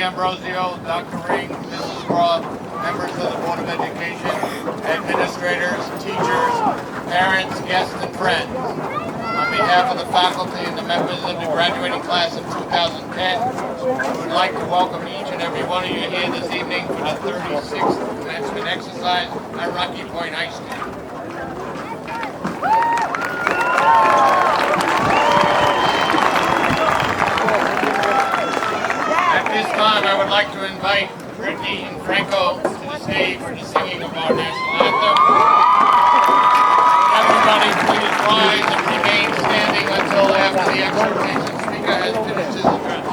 Ambrosio, Dr. Ring, Mrs. Roth, members of the Board of Education, administrators, teachers, parents, guests, and friends. On behalf of the faculty and the members of the graduating class of 2010, we would like to welcome each and every one of you here this evening for the 36th commencement exercise at Rocky Point High School. At this time, I would like to invite Brittany and Franco to the stage for the singing of our national anthem. Everybody please rise and remain standing until after the exhortation speaker has finished his address.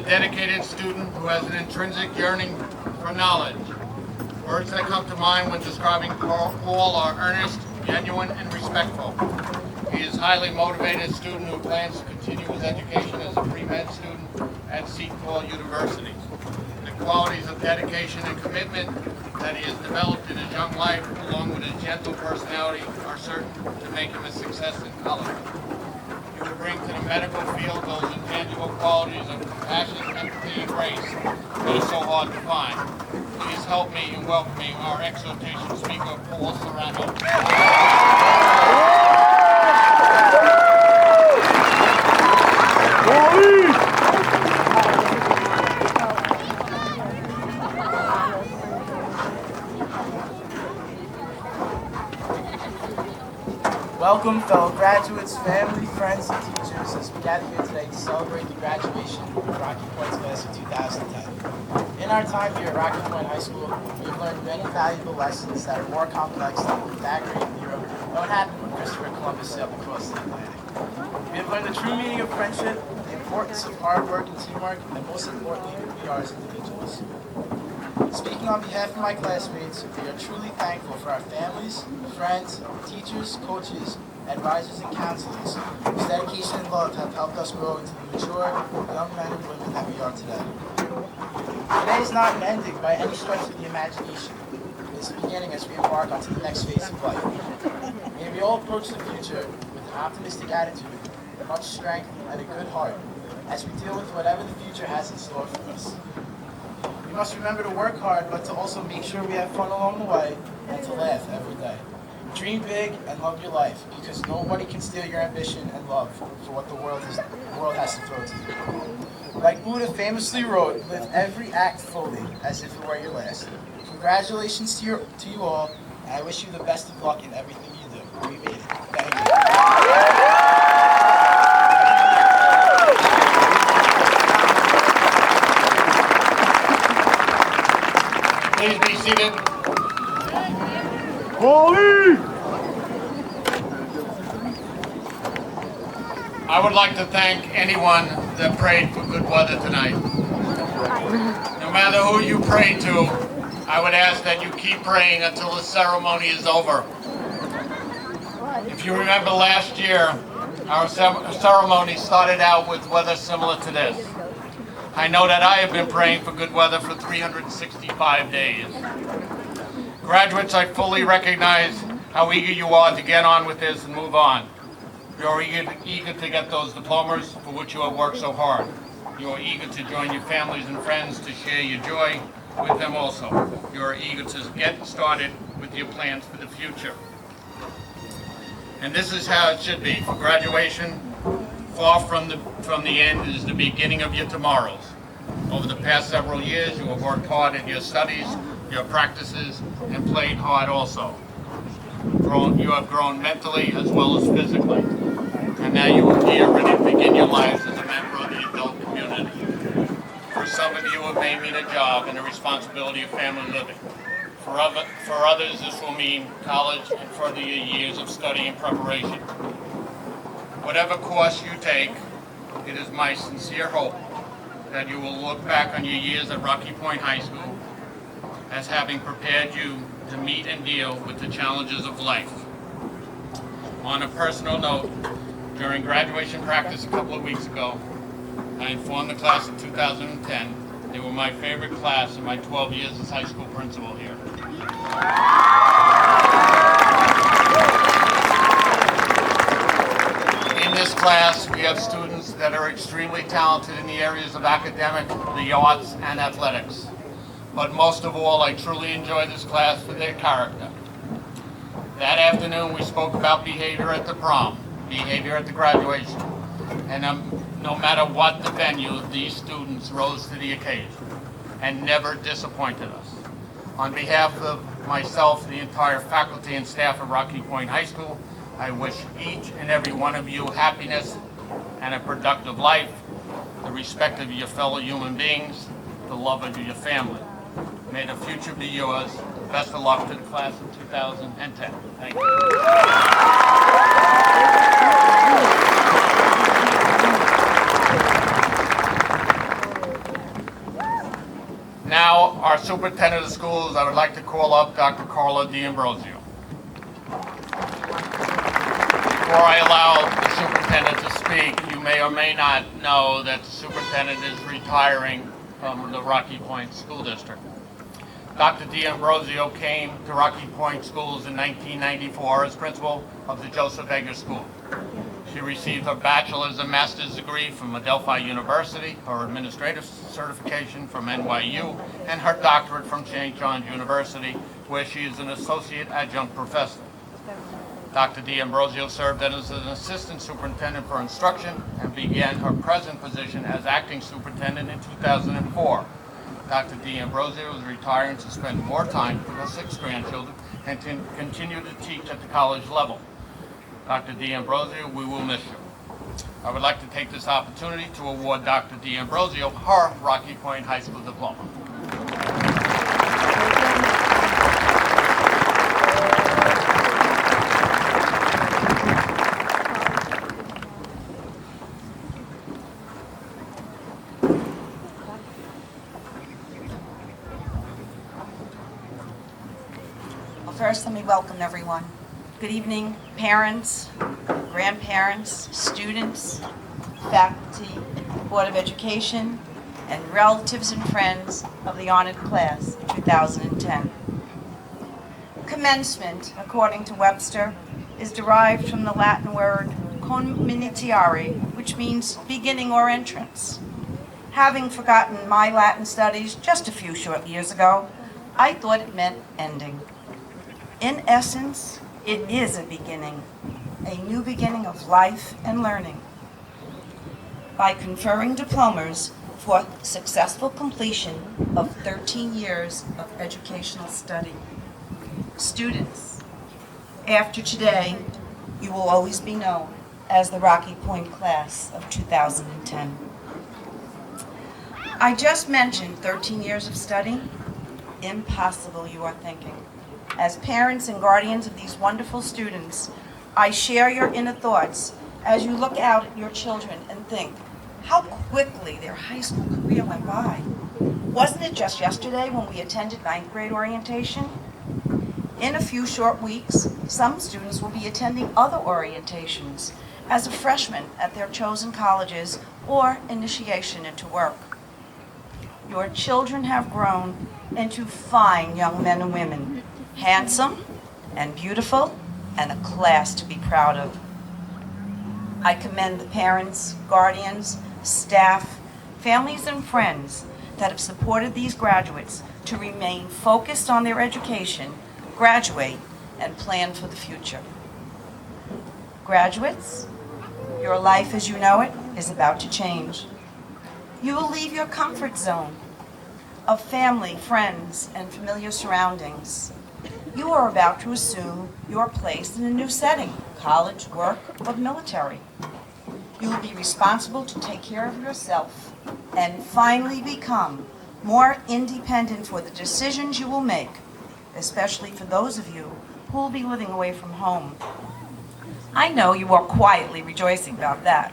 Dedicated student who has an intrinsic yearning for knowledge. Words that come to mind when describing Paul are earnest, genuine, and respectful. He is a highly motivated student who plans to continue his education as a pre-med student at Seton Hall University. The qualities of dedication and commitment that he has developed in his young life, along with his gentle personality, are certain to make him a success in college. To bring to the medical field those intangible qualities of compassion, empathy, and grace that are so hard to find. Please help me in welcoming our exhortation speaker, Paul Serrano. Welcome, fellow graduates, family, friends, and teachers, as we gather here today to celebrate the graduation of Rocky Point's class of 2010. In our time here at Rocky Point High School, we have learned many valuable lessons that are more complex than the Pythagorean theorem and what happened when Christopher Columbus sailed across the Atlantic. We have learned the true meaning of friendship, the importance of hard work and teamwork, and most importantly, who we are as individuals. Speaking on behalf of my classmates, we are truly thankful for our families, friends, teachers, coaches, advisors, and counselors whose dedication and love have helped us grow into the mature, young men and women that we are today. Today is not an ending by any stretch of the imagination. It is a beginning as we embark onto the next phase of life. May we all approach the future with an optimistic attitude, much strength, and a good heart as we deal with whatever the future has in store for us. We must remember to work hard, but to also make sure we have fun along the way and to laugh every day. Dream big and love your life, because nobody can steal your ambition and love for what the world has to throw to you. Like Buddha famously wrote, live every act fully as if it were your last. Congratulations to you all, and I wish you the best of luck in everything you do. We made it. Thank you. Please be seated. Holy! I would like to thank anyone that prayed for good weather tonight. No matter who you pray to, I would ask that you keep praying until the ceremony is over. If you remember last year, our ceremony started out with weather similar to this. I know that I have been praying for good weather for 365 days. Graduates, I fully recognize how eager you are to get on with this and move on. You're eager to get those diplomas for which you have worked so hard. You are eager to join your families and friends to share your joy with them also. You are eager to get started with your plans for the future. And this is how it should be. For graduation, far from the end is the beginning of your tomorrows. Over the past several years, you have worked hard at your studies, your practices, and played hard also. You have grown mentally as well as physically. And now you are here ready to begin your lives as a member of the adult community. For some of you, it may mean a job and the responsibility of family living. For others, this will mean college and further years of study and preparation. Whatever course you take, it is my sincere hope that you will look back on your years at Rocky Point High School as having prepared you to meet and deal with the challenges of life. On a personal note, during graduation practice a couple of weeks ago, I informed the class of 2010 they were my favorite class in my 12 years as high school principal here. In this class, we have students that are extremely talented in the areas of academic, the arts, and athletics. But most of all, I truly enjoy this class for their character. That afternoon, we spoke about behavior at the prom, behavior at the graduation, and no matter what the venue, these students rose to the occasion and never disappointed us. On behalf of myself, the entire faculty and staff of Rocky Point High School, I wish each and every one of you happiness and a productive life, the respect of your fellow human beings, the love of your family. May the future be yours. Best of luck to the class of 2010. Thank you. Now, our superintendent of schools, I would like to call up Dr. Carla D'Ambrosio. Before I allow the superintendent to speak, you may or may not know that the superintendent is retiring from the Rocky Point School District. Dr. D'Ambrosio came to Rocky Point Schools in 1994 as principal of the Joseph Egger School. She received her bachelor's and master's degree from Adelphi University, her administrative certification from NYU, and her doctorate from St. John's University, where she is an associate adjunct professor. Dr. D'Ambrosio served as an assistant superintendent for instruction and began her present position as acting superintendent in 2004. Dr. D'Ambrosio is retiring to spend more time with her 6 grandchildren and to continue to teach at the college level. Dr. D'Ambrosio, we will miss you. I would like to take this opportunity to award Dr. D'Ambrosio her Rocky Point High School diploma. Well, first, let me welcome everyone. Good evening, parents, grandparents, students, faculty, Board of Education, and relatives and friends of the honored class of 2010. Commencement, according to Webster, is derived from the Latin word cominitiare, which means beginning or entrance. Having forgotten my Latin studies just a few short years ago, I thought it meant ending. In essence, it is a beginning, a new beginning of life and learning. By conferring diplomas for successful completion of 13 years of educational study. Students, after today, you will always be known as the Rocky Point class of 2010. I just mentioned 13 years of study. Impossible, you are thinking. As parents and guardians of these wonderful students, I share your inner thoughts as you look out at your children and think, how quickly their high school career went by. Wasn't it just yesterday when we attended 9th grade orientation? In a few short weeks, some students will be attending other orientations as a freshman at their chosen colleges or initiation into work. Your children have grown into fine young men and women, handsome and beautiful, and a class to be proud of. I commend the parents, guardians, staff, families, and friends that have supported these graduates to remain focused on their education, graduate, and plan for the future. Graduates, your life as you know it is about to change. You will leave your comfort zone of family, friends, and familiar surroundings. You are about to assume your place in a new setting, college, work, or military. You will be responsible to take care of yourself and finally become more independent for the decisions you will make, especially for those of you who will be living away from home. I know you are quietly rejoicing about that.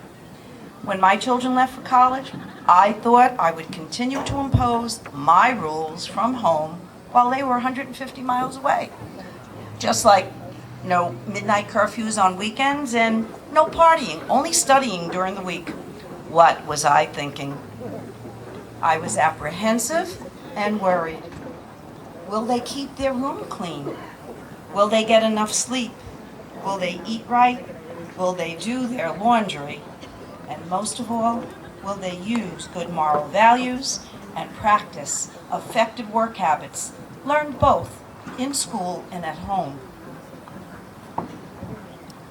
When my children left for college, I thought I would continue to impose my rules from home while they were 150 miles away. Just like no midnight curfews on weekends and no partying, only studying during the week. What was I thinking? I was apprehensive and worried. Will they keep their room clean? Will they get enough sleep? Will they eat right? Will they do their laundry? And most of all, will they use good moral values and practice effective work habits learned both in school and at home?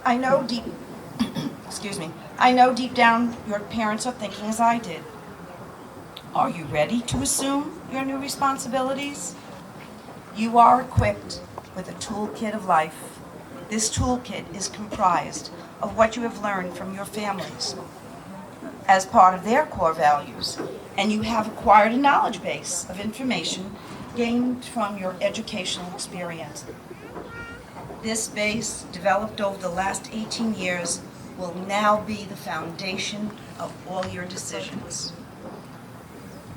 I know deep down your parents are thinking as I did. Are you ready to assume your new responsibilities? You are equipped with a toolkit of life. This toolkit is comprised of what you have learned from your families as part of their core values, and you have acquired a knowledge base of information gained from your educational experience. This base, developed over the last 18 years, will now be the foundation of all your decisions.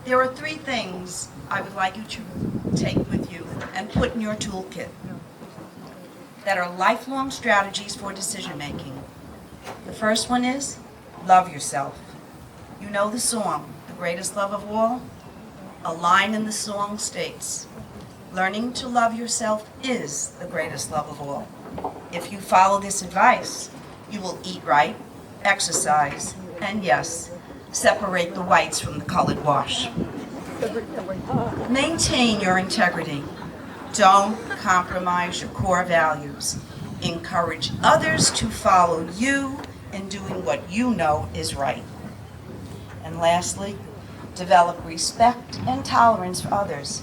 There are 3 things I would like you to take with you and put in your toolkit that are lifelong strategies for decision making. The first one is love yourself. You know the song, The Greatest Love of All? A line in the song states, learning to love yourself is the greatest love of all. If you follow this advice, you will eat right, exercise, and yes, separate the whites from the colored wash. Maintain your integrity. Don't compromise your core values. Encourage others to follow you in doing what you know is right. And lastly, develop respect and tolerance for others.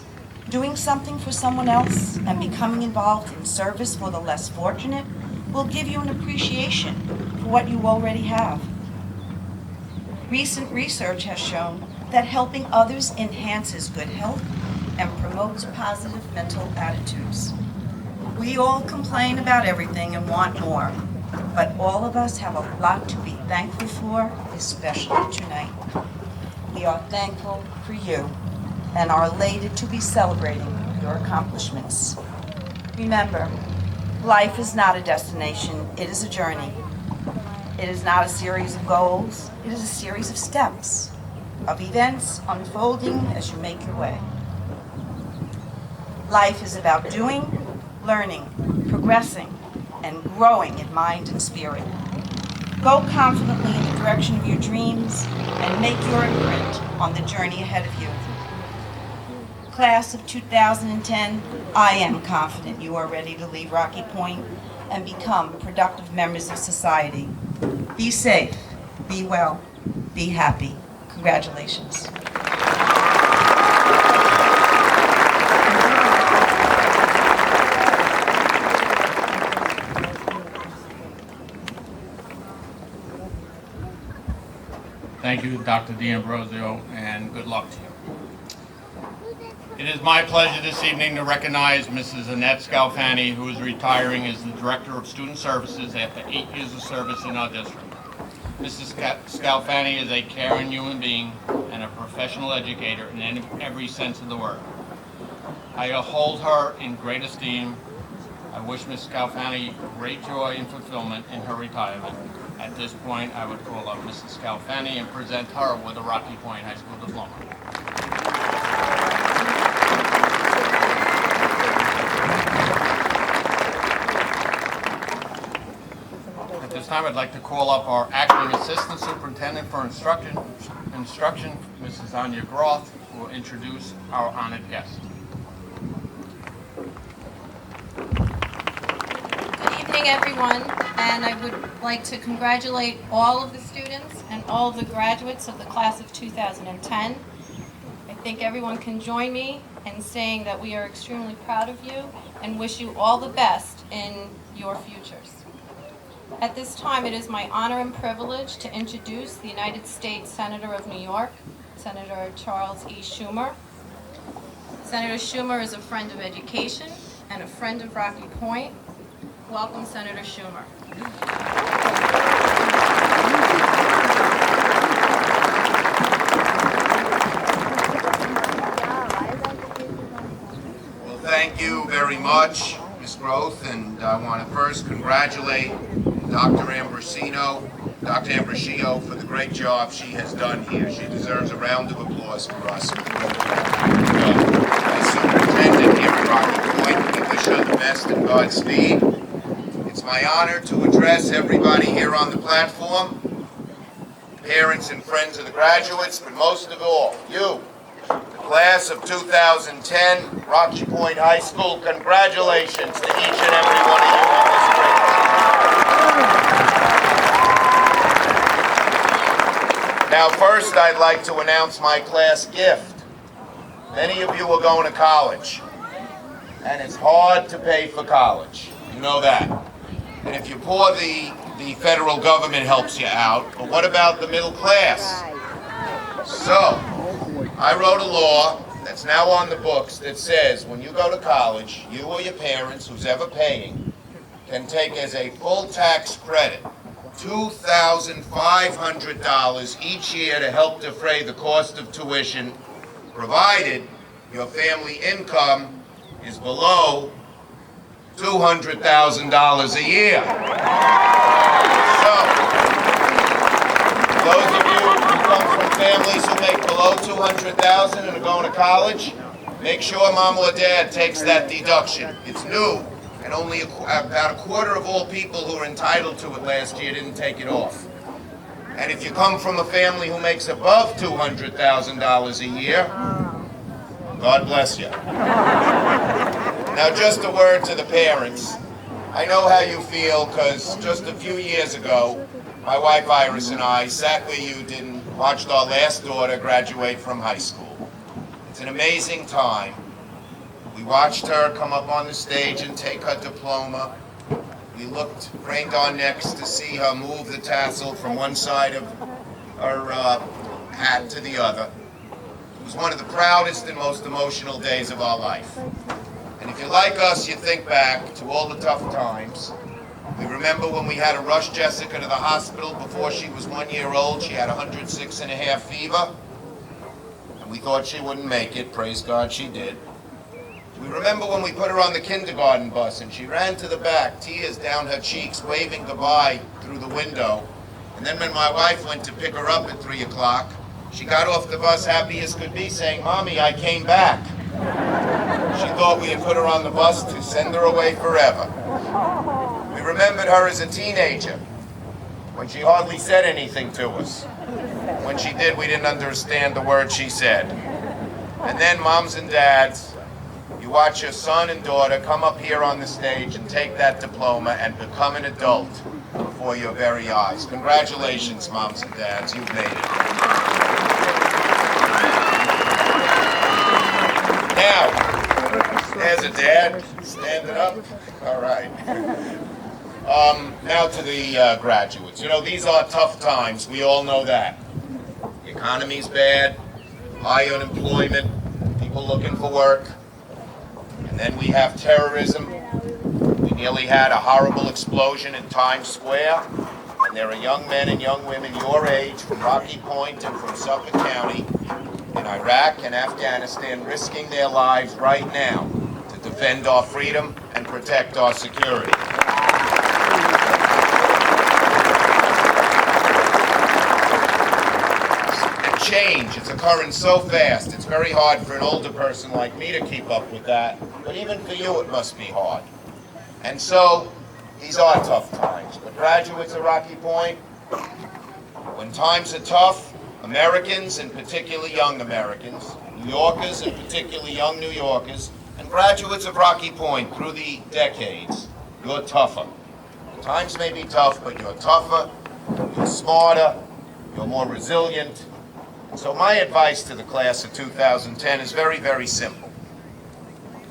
Doing something for someone else and becoming involved in service for the less fortunate will give you an appreciation for what you already have. Recent research has shown that helping others enhances good health and promotes positive mental attitudes. We all complain about everything and want more, but all of us have a lot to be thankful for, especially tonight. We are thankful for you and are elated to be celebrating your accomplishments. Remember, life is not a destination, it is a journey. It is not a series of goals, it is a series of steps, of events unfolding as you make your way. Life is about doing, learning, progressing, and growing in mind and spirit. Go confidently in the direction of your dreams and make your imprint on the journey ahead of you. Class of 2010, I am confident you are ready to leave Rocky Point and become productive members of society. Be safe, be well, be happy. Congratulations. Thank you, Dr. D'Ambrosio, and good luck to you. It is my pleasure this evening to recognize Mrs. Annette Scalfani, who is retiring as the Director of Student Services after 8 years of service in our district. Mrs. Scalfani is a caring human being and a professional educator in every sense of the word. I hold her in great esteem I wish Ms. Scalfani great joy and fulfillment in her retirement. At this point, I would call up Mrs. Scalfani and present her with a Rocky Point High School diploma. At this time, I'd like to call up our acting assistant superintendent for instruction, Mrs. Anya Groth, who will introduce our honored guest. Good evening, everyone, and I would like to congratulate all of the students and all of the graduates of the class of 2010. I think everyone can join me in saying that we are extremely proud of you and wish you all the best in your futures. At this time, it is my honor and privilege to introduce the United States Senator of New York, Senator Charles E. Schumer. Senator Schumer is a friend of education and a friend of Rocky Point. Welcome, Senator Schumer. Well, thank you very much, Ms. Groth, and I want to first congratulate Dr. Ambrosio for the great job she has done here. She deserves a round of applause for us. As superintendent here at Rocky Point, we wish her the best and Godspeed. It's my honor to address everybody here on the platform, parents and friends of the graduates, but most of all, you, the class of 2010, Rocky Point High School. Congratulations to each and every one of you on this great achievement. Now, first, I'd like to announce my class gift. Many of you are going to college, and it's hard to pay for college. You know that. And if you're poor, the federal government helps you out. But what about the middle class? So, I wrote a law that's now on the books that says when you go to college, you or your parents, who's ever paying, can take as a full tax credit $2,500 each year to help defray the cost of tuition, provided your family income is below $200,000 a year. So, those of you who come from families who make below $200,000 and are going to college, make sure mom or dad takes that deduction. It's new, and only about a quarter of all people who are entitled to it last year didn't take it off. And if you come from a family who makes above $200,000 a year, God bless you. Now, just a word to the parents. I know how you feel, because just a few years ago, my wife Iris and I sat where you did and watched our last daughter graduate from high school. It's an amazing time. We watched her come up on the stage and take her diploma. We craned our necks to see her move the tassel from one side of her hat to the other. It was one of the proudest and most emotional days of our life. And if you're like us, you think back to all the tough times. We remember when we had to rush Jessica to the hospital before she was 1 year old. She had 106.5 fever. And we thought she wouldn't make it. Praise God, she did. We remember when we put her on the kindergarten bus and she ran to the back, tears down her cheeks, waving goodbye through the window. And then when my wife went to pick her up at 3 o'clock, she got off the bus happy as could be, saying, "Mommy, I came back." She thought we had put her on the bus to send her away forever. We remembered her as a teenager, when she hardly said anything to us. When she did, we didn't understand the words she said. And then, moms and dads, you watch your son and daughter come up here on the stage and take that diploma and become an adult before your very eyes. Congratulations, moms and dads, you've made it. Now, there's a dad standing up. All right. Now to the graduates. You know, these are tough times. We all know that. The economy's bad, high unemployment, people looking for work. And then we have terrorism. We nearly had a horrible explosion in Times Square. And there are young men and young women your age from Rocky Point and from Suffolk County in Iraq and Afghanistan risking their lives right now to defend our freedom and protect our security. And change, it's occurring so fast, it's very hard for an older person like me to keep up with that, but even for you it must be hard. And so, these are tough times, but graduates of Rocky Point, when times are tough, Americans, and particularly young Americans, New Yorkers, and particularly young New Yorkers, and graduates of Rocky Point through the decades, you're tougher. Times may be tough, but you're tougher, you're smarter, you're more resilient. So my advice to the class of 2010 is very, very simple.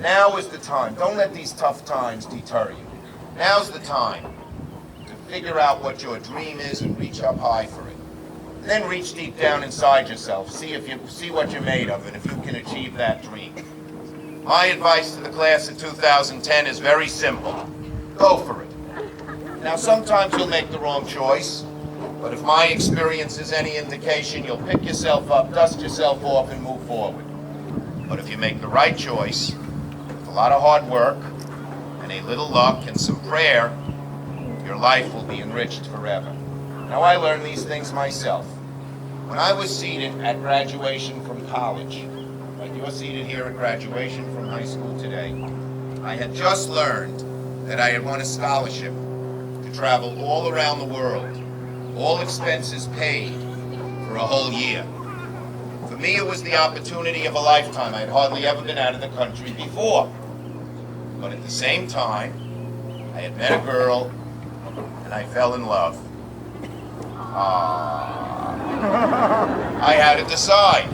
Now is the time. Don't let these tough times deter you. Now's the time to figure out what your dream is and reach up high for it. And then reach deep down inside yourself. See what you're made of and if you can achieve that dream. My advice to the class of 2010 is very simple. Go for it. Now sometimes you'll make the wrong choice, but if my experience is any indication, you'll pick yourself up, dust yourself off, and move forward. But if you make the right choice, with a lot of hard work, and a little luck and some prayer, your life will be enriched forever. Now I learned these things myself. When I was seated at graduation from college, like you're seated here at graduation from high school today, I had just learned that I had won a scholarship to travel all around the world, all expenses paid, for a whole year. For me, it was the opportunity of a lifetime. I had hardly ever been out of the country before. But at the same time, I had met a girl, and I fell in love. I had to decide.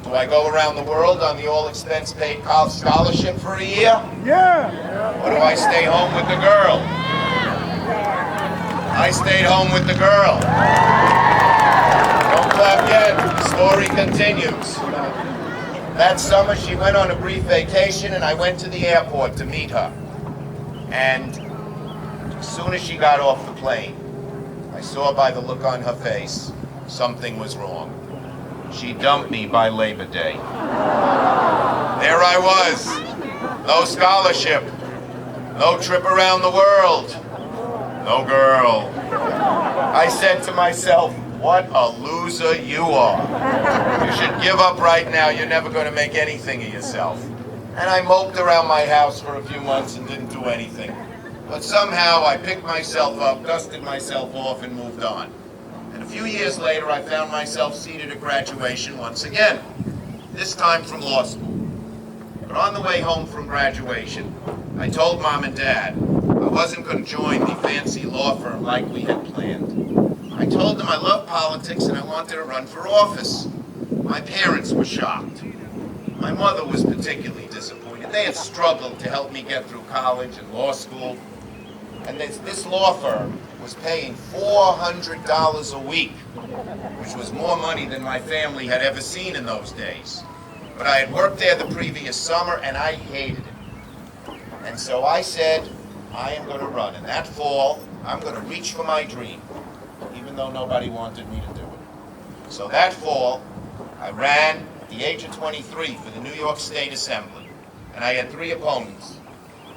Do I go around the world on the all-expense-paid college scholarship for a year? Yeah. Or do I stay home with the girl? I stayed home with the girl. Don't clap yet. The story continues. That summer, she went on a brief vacation, and I went to the airport to meet her. And as soon as she got off the plane, I saw by the look on her face something was wrong. She dumped me by Labor Day. There I was. No scholarship. No trip around the world. No girl. I said to myself, what a loser you are. You should give up right now. You're never going to make anything of yourself. And I moped around my house for a few months and didn't do anything. But somehow I picked myself up, dusted myself off, and moved on. And a few years later, I found myself seated at graduation once again, this time from law school. But on the way home from graduation, I told Mom and Dad I wasn't going to join the fancy law firm like we had planned. I told them I loved politics and I wanted to run for office. My parents were shocked. My mother was particularly disappointed. They had struggled to help me get through college and law school. And this law firm was paying $400 a week, which was more money than my family had ever seen in those days. But I had worked there the previous summer and I hated it. And so I said, I am going to run. And that fall, I'm going to reach for my dream, even though nobody wanted me to do it. So that fall, I ran at the age of 23 for the New York State Assembly. And I had 3 opponents.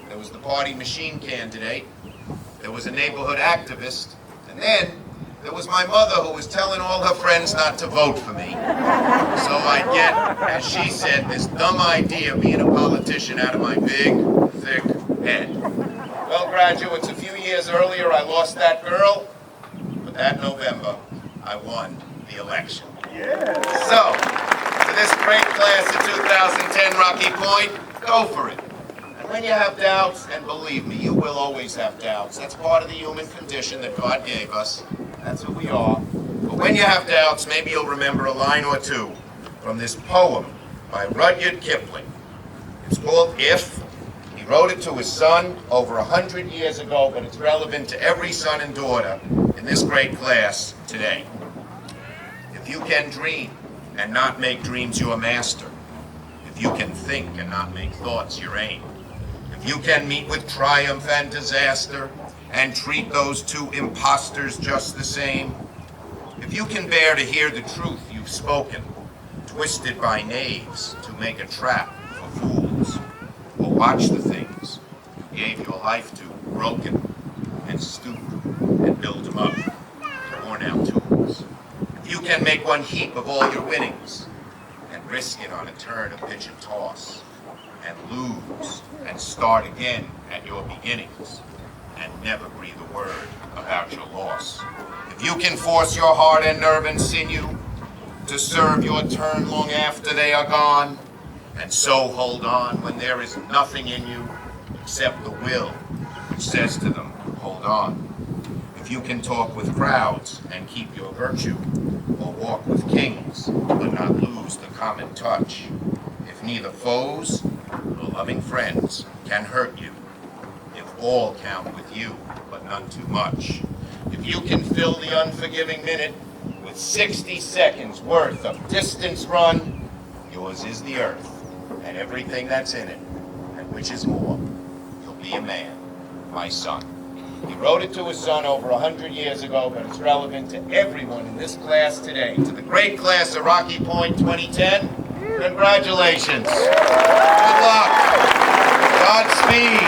There was the party machine candidate, there was a neighborhood activist, and then there was my mother who was telling all her friends not to vote for me. So I'd get, as she said, this dumb idea of being a politician out of my big, thick head. Well, graduates, a few years earlier I lost that girl, but that November I won the election. Yeah. So, for this great class of 2010 Rocky Point, go for it. And when you have doubts, and believe me, you will always have doubts. That's part of the human condition that God gave us. That's who we are. But when you have doubts, maybe you'll remember a line or two from this poem by Rudyard Kipling. It's called If. He wrote it to his son over 100 years ago, but it's relevant to every son and daughter in this great class today. If you can dream and not make dreams your master, if you can think and not make thoughts your aim, if you can meet with triumph and disaster and treat those 2 impostors just the same, if you can bear to hear the truth you've spoken, twisted by knaves to make a trap for fools, or watch the things gave your life to, broken and stoop and build them up to worn out tools. If you can make one heap of all your winnings and risk it on a turn of pitch and toss, and lose and start again at your beginnings, and never breathe a word about your loss. If you can force your heart and nerve and sinew to serve your turn long after they are gone, and so hold on when there is nothing in you except the will which says to them, hold on. If you can talk with crowds and keep your virtue, or walk with kings but not lose the common touch, if neither foes nor loving friends can hurt you, if all count with you but none too much, if you can fill the unforgiving minute with 60 seconds worth of distance run, yours is the earth and everything that's in it, and which is more, you'll be a man, my son. He wrote it to his son over 100 years ago, but it's relevant to everyone in this class today. To the great class of Rocky Point 2010, congratulations. Good luck. Godspeed.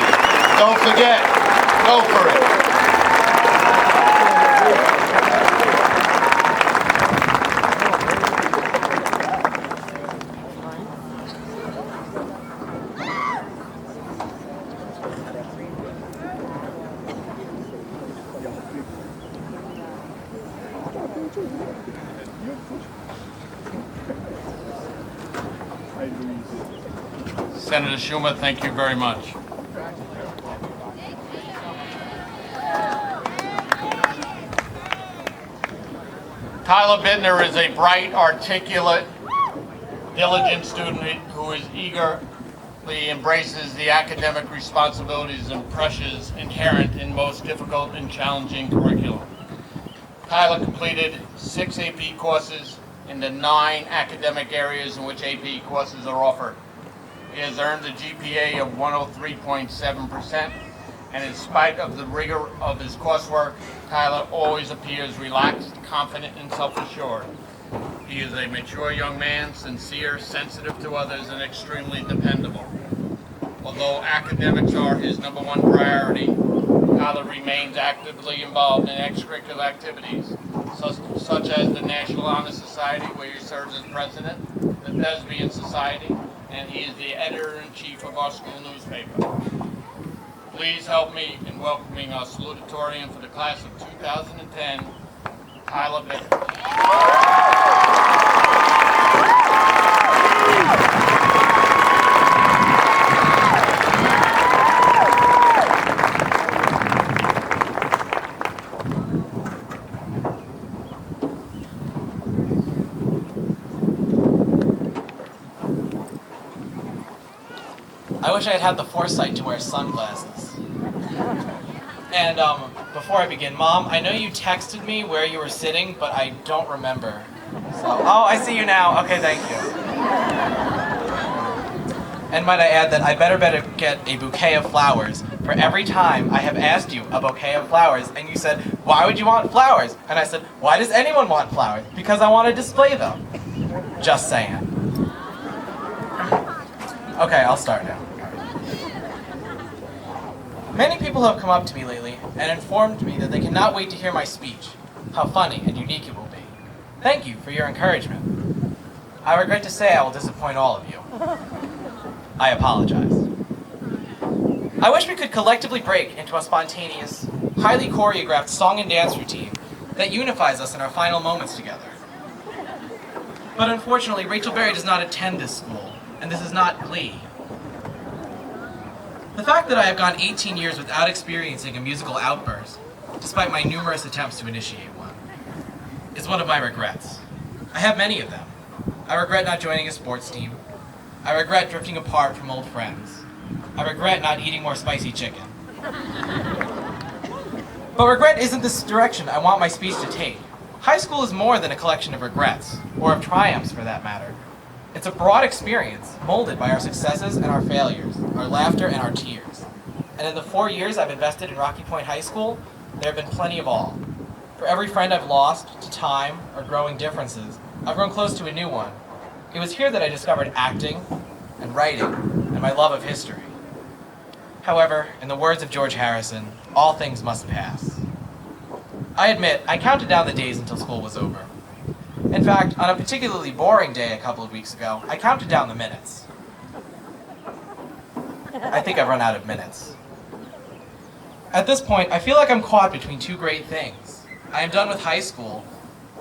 Don't forget, go for it. Senator Schumer, thank you very much. Tyler Bittner is a bright, articulate, diligent student who is eagerly embraces the academic responsibilities and pressures inherent in most difficult and challenging curriculum. Tyler completed 6 AP courses in the 9 academic areas in which AP courses are offered. He has earned a GPA of 103.7%, and in spite of the rigor of his coursework, Tyler always appears relaxed, confident, and self-assured. He is a mature young man, sincere, sensitive to others, and extremely dependable. Although academics are his #1 priority, Tyler remains actively involved in extracurricular activities, such as the National Honor Society, where he serves as president, the Thespian Society, and he is the editor-in-chief of our school newspaper. Please help me in welcoming our salutatorian for the class of 2010, Tyler Bittner. I wish I had had the foresight to wear sunglasses. And before I begin, Mom, I know you texted me where you were sitting, but I don't remember. So, oh, I see you now. Okay, thank you. And might I add that I better get a bouquet of flowers for every time I have asked you a bouquet of flowers, and you said, why would you want flowers? And I said, why does anyone want flowers? Because I want to display them. Just saying. Okay, I'll start now. Many people have come up to me lately and informed me that they cannot wait to hear my speech, how funny and unique it will be. Thank you for your encouragement. I regret to say I will disappoint all of you. I apologize. I wish we could collectively break into a spontaneous, highly choreographed song and dance routine that unifies us in our final moments together. But unfortunately, Rachel Berry does not attend this school, and this is not Glee. The fact that I have gone 18 years without experiencing a musical outburst, despite my numerous attempts to initiate one, is one of my regrets. I have many of them. I regret not joining a sports team. I regret drifting apart from old friends. I regret not eating more spicy chicken. But regret isn't the direction I want my speech to take. High school is more than a collection of regrets, or of triumphs for that matter. It's a broad experience, molded by our successes and our failures, our laughter and our tears. And in the 4 years I've invested in Rocky Point High School, there have been plenty of all. For every friend I've lost to time or growing differences, I've grown close to a new one. It was here that I discovered acting and writing and my love of history. However, in the words of George Harrison, all things must pass. I admit, I counted down the days until school was over. In fact, on a particularly boring day a couple of weeks ago, I counted down the minutes. I think I've run out of minutes. At this point, I feel like I'm caught between two great things. I am done with high school,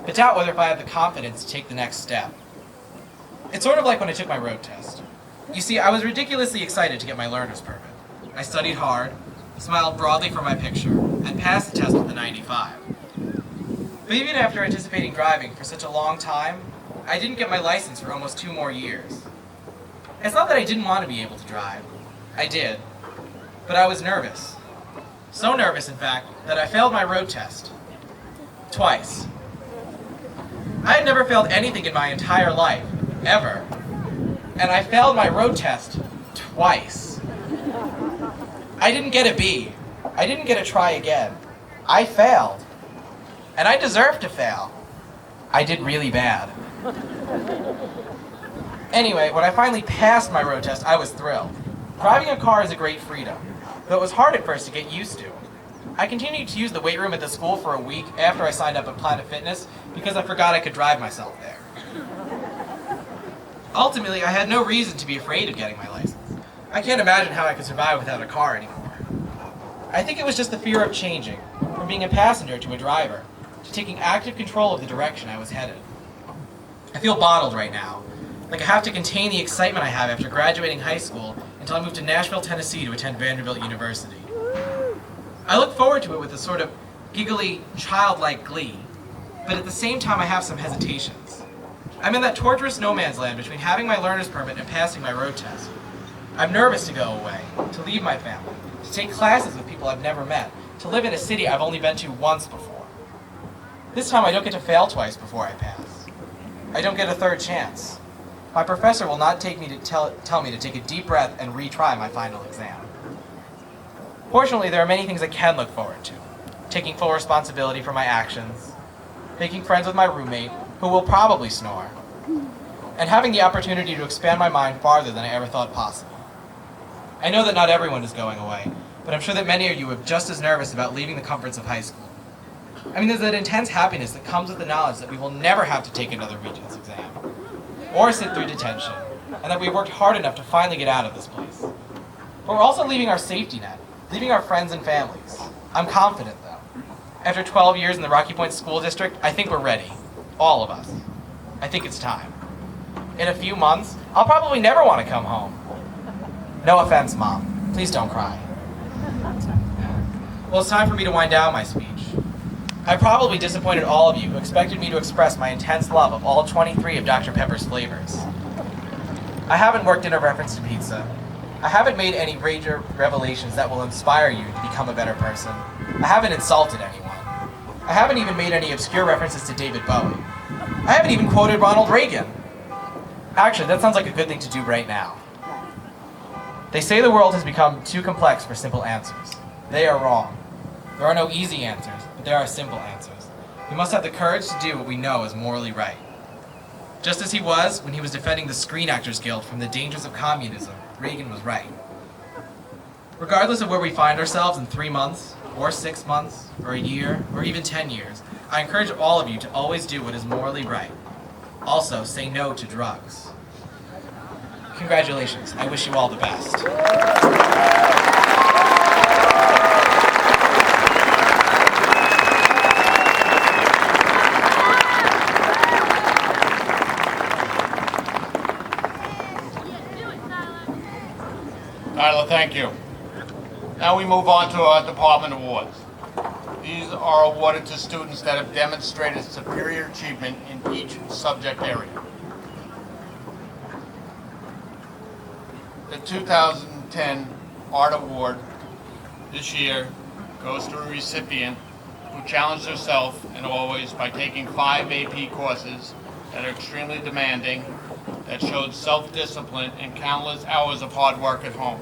but doubt whether if I have the confidence to take the next step. It's sort of like when I took my road test. You see, I was ridiculously excited to get my learner's permit. I studied hard, smiled broadly for my picture, and passed the test with a 95. But even after anticipating driving for such a long time, I didn't get my license for almost 2 more years. It's not that I didn't want to be able to drive. I did. But I was nervous. So nervous, in fact, that I failed my road test. Twice. I had never failed anything in my entire life, ever. And I failed my road test twice. I didn't get a B. I didn't get a try again. I failed. And I deserved to fail. I did really bad. Anyway, when I finally passed my road test, I was thrilled. Driving a car is a great freedom, though it was hard at first to get used to. I continued to use the weight room at the school for a week after I signed up at Planet Fitness because I forgot I could drive myself there. Ultimately, I had no reason to be afraid of getting my license. I can't imagine how I could survive without a car anymore. I think it was just the fear of changing, from being a passenger to a driver, to taking active control of the direction I was headed. I feel bottled right now, like I have to contain the excitement I have after graduating high school until I move to Nashville, Tennessee to attend Vanderbilt University. I look forward to it with a sort of giggly, childlike glee, but at the same time I have some hesitations. I'm in that torturous no man's land between having my learner's permit and passing my road test. I'm nervous to go away, to leave my family, to take classes with people I've never met, to live in a city I've only been to once before. This time I don't get to fail twice before I pass. I don't get a third chance. My professor will not take me to tell me to take a deep breath and retry my final exam. Fortunately, there are many things I can look forward to. Taking full responsibility for my actions, making friends with my roommate, who will probably snore, and having the opportunity to expand my mind farther than I ever thought possible. I know that not everyone is going away, but I'm sure that many of you are just as nervous about leaving the comforts of high school. I mean, there's that intense happiness that comes with the knowledge that we will never have to take another Regents exam, or sit through detention, and that we worked hard enough to finally get out of this place. But we're also leaving our safety net, leaving our friends and families. I'm confident, though. After 12 years in the Rocky Point School District, I think we're ready. All of us. I think it's time. In a few months, I'll probably never want to come home. No offense, Mom. Please don't cry. Well, it's time for me to wind down my speech. I probably disappointed all of you who expected me to express my intense love of all 23 of Dr. Pepper's flavors. I haven't worked in a reference to pizza. I haven't made any major revelations that will inspire you to become a better person. I haven't insulted anyone. I haven't even made any obscure references to David Bowie. I haven't even quoted Ronald Reagan. Actually, that sounds like a good thing to do right now. They say the world has become too complex for simple answers. They are wrong. There are no easy answers, but there are simple answers. We must have the courage to do what we know is morally right. Just as he was when he was defending the Screen Actors Guild from the dangers of communism, Reagan was right. Regardless of where we find ourselves in 3 months, or 6 months, or a year, or even 10 years, I encourage all of you to always do what is morally right. Also, say no to drugs. Congratulations. I wish you all the best. Tyler, thank you. Now we move on to our department awards. These are awarded to students that have demonstrated superior achievement in each subject area. The 2010 Art Award this year goes to a recipient who challenged herself and always by taking 5 AP courses that are extremely demanding, that showed self-discipline and countless hours of hard work at home.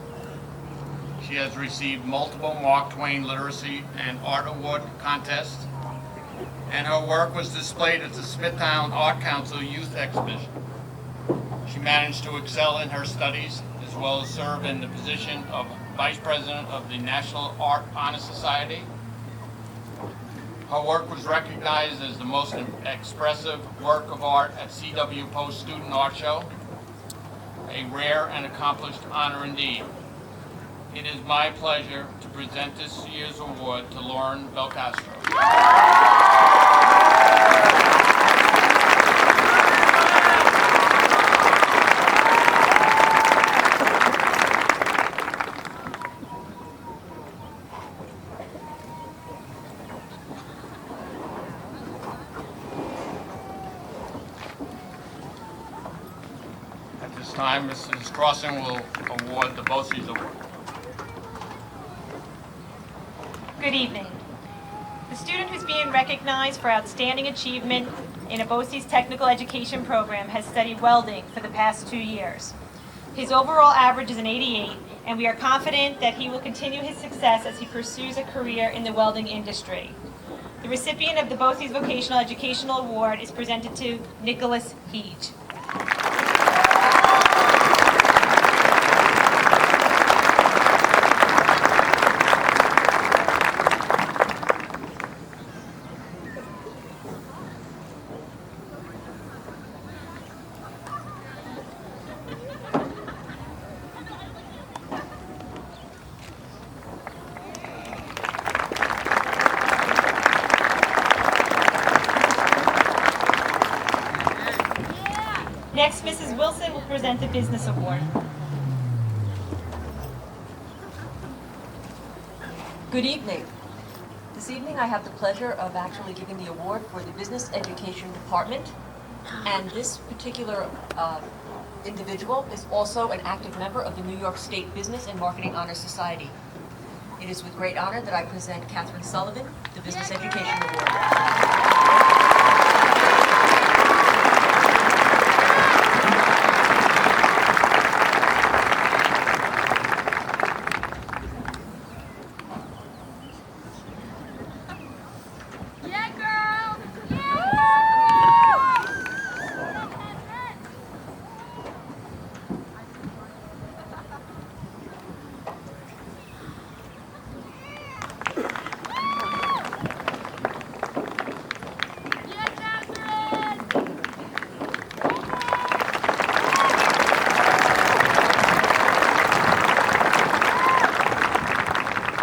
She has received multiple Mark Twain Literacy and Art Award contests, and her work was displayed at the Smithtown Art Council Youth Exhibition. She managed to excel in her studies as well as serve in the position of Vice President of the National Art Honor Society. Her work was recognized as the most expressive work of art at CW Post Student Art Show, a rare and accomplished honor indeed. It is my pleasure to present this year's award to Lauren Belcastro. At this time, Mrs. Crossan will award the BOCES Award. Good evening. The student who's being recognized for outstanding achievement in a BOCES technical education program has studied welding for the past 2 years. His overall average is an 88, and we are confident that he will continue his success as he pursues a career in the welding industry. The recipient of the BOCES Vocational Educational Award is presented to Nicholas Heege. Next, Mrs. Wilson will present the Business Award. Good evening. This evening I have the pleasure of actually giving the award for the Business Education Department, and this particular individual is also an active member of the New York State Business and Marketing Honor Society. It is with great honor that I present Catherine Sullivan the Business Education Award.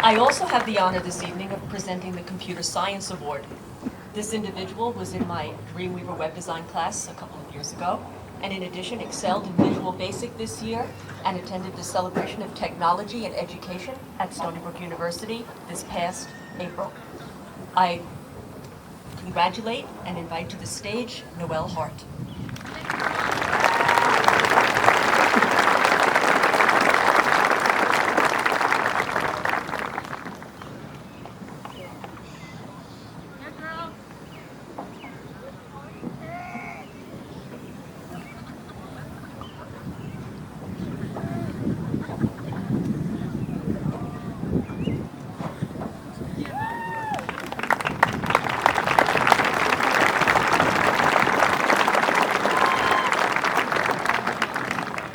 I also have the honor this evening of presenting the Computer Science Award. This individual was in my Dreamweaver web design class a couple of years ago, and in addition excelled in Visual Basic this year and attended the Celebration of Technology and Education at Stony Brook University this past April. I congratulate and invite to the stage Noelle Hart.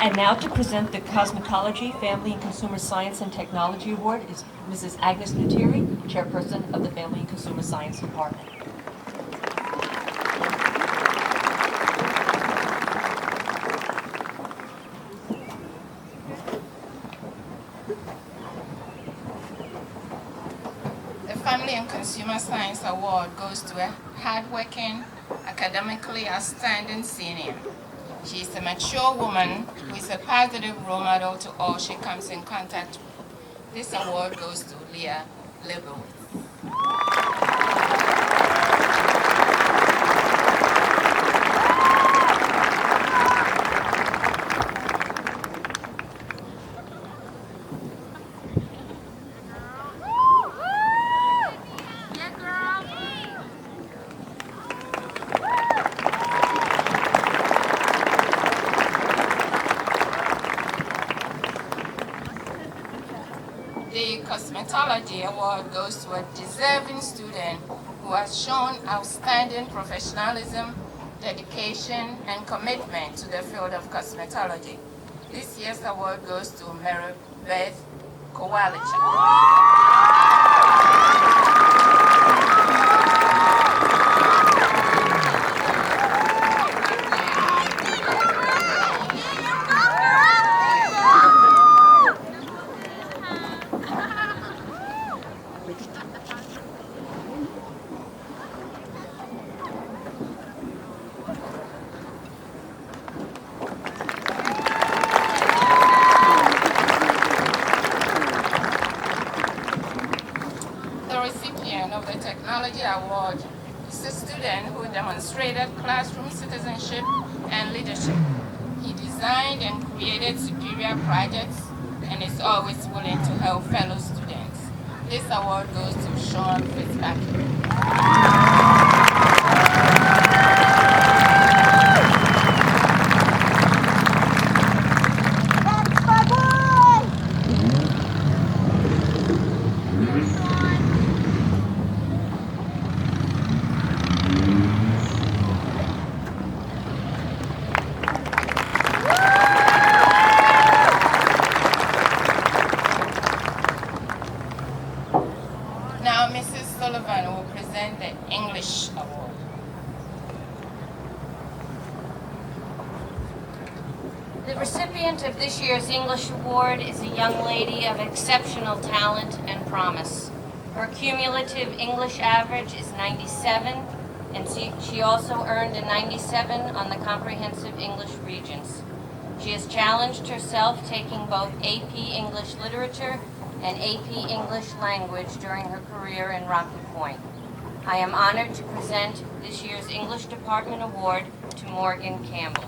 And now to present the Cosmetology, Family and Consumer Science and Technology Award is Mrs. Agnes Natiri, Chairperson of the Family and Consumer Science Department. The Family and Consumer Science Award goes to a hardworking, academically outstanding senior. She is a mature woman who is a positive role model to all she comes in contact with. This award goes to Leah Leibowitz. The Cosmetology Award goes to a deserving student who has shown outstanding professionalism dedication, and commitment to the field of cosmetology. This year's award goes to Mary Beth Kowalik. The recipient of the Technology Award is a student who demonstrated classroom citizenship and leadership. He designed and created superior projects and is always willing to help fellow students. This award goes to Sean Fitzpatrick. Now, Mrs. Sullivan will present the English Award. The recipient of this year's English Award is a young lady of exceptional talent and promise. Her cumulative English average is 97, and she also earned a 97 on the Comprehensive English Regents. She has challenged herself taking both AP English Literature and AP English Language during her career in Rocky Point. I am honored to present this year's English Department Award to Morgan Campbell.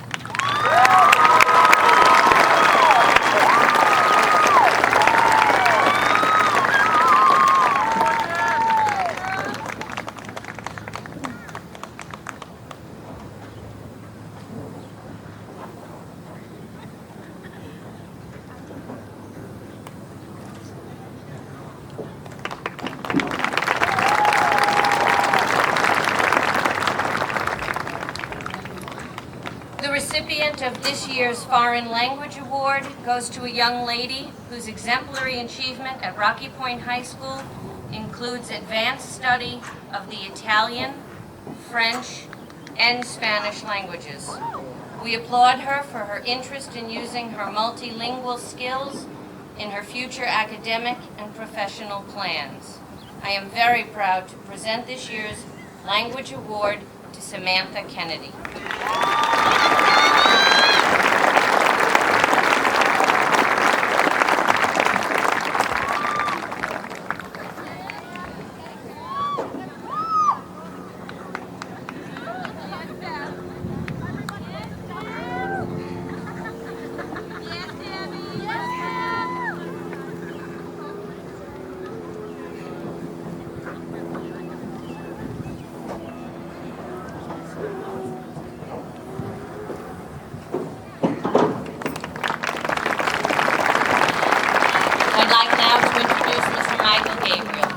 The recipient of this year's Foreign Language Award goes to a young lady whose exemplary achievement at Rocky Point High School includes advanced study of the Italian, French, and Spanish languages. We applaud her for her interest in using her multilingual skills in her future academic and professional plans. I am very proud to present this year's Language Award to Samantha Kennedy. I'd like now to introduce Mr. Michael Gabriel.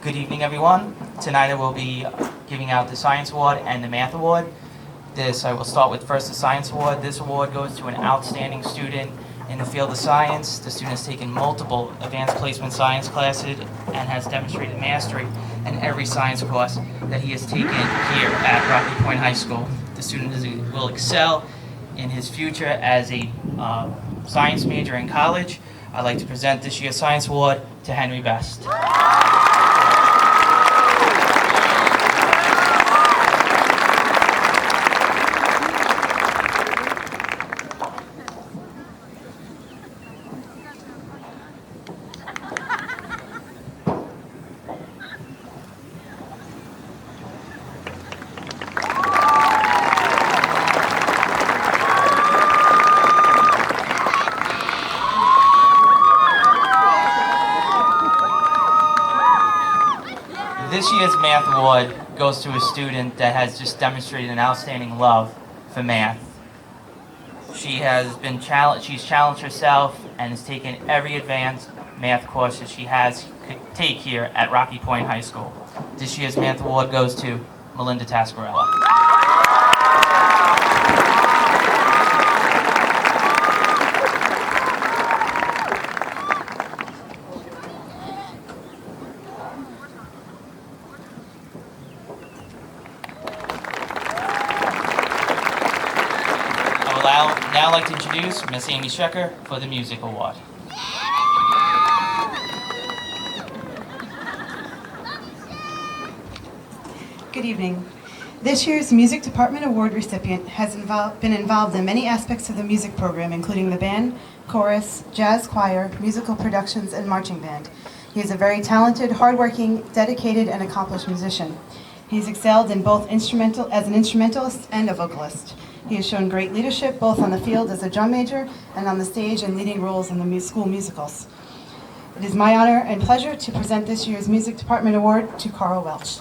Good evening, everyone. Tonight I will be giving out the Science Award and the Math Award. I will start with first the Science Award. This award goes to an outstanding student in the field of science. The student has taken multiple advanced placement science classes and has demonstrated mastery in every science course that he has taken here at Rocky Point High School. The student will excel in his future as a science major in college. I'd like to present this year's Science Award to Henry Best. This year's Math Award goes to a student that has just demonstrated an outstanding love for math. She's challenged herself and has taken every advanced math courses she has take here at Rocky Point High School. This year's math award goes to Melinda Tascarella. Now I'd like to introduce Miss Amy Shecker for the Music Award. Good evening. This year's Music Department Award recipient has been involved in many aspects of the music program, including the band, chorus, jazz choir, musical productions, and marching band. He is a very talented, hardworking, dedicated, and accomplished musician. He's excelled in both as an instrumentalist and a vocalist. He has shown great leadership both on the field as a drum major and on the stage in leading roles in the school musicals. It is my honor and pleasure to present this year's Music Department Award to Carl Welch.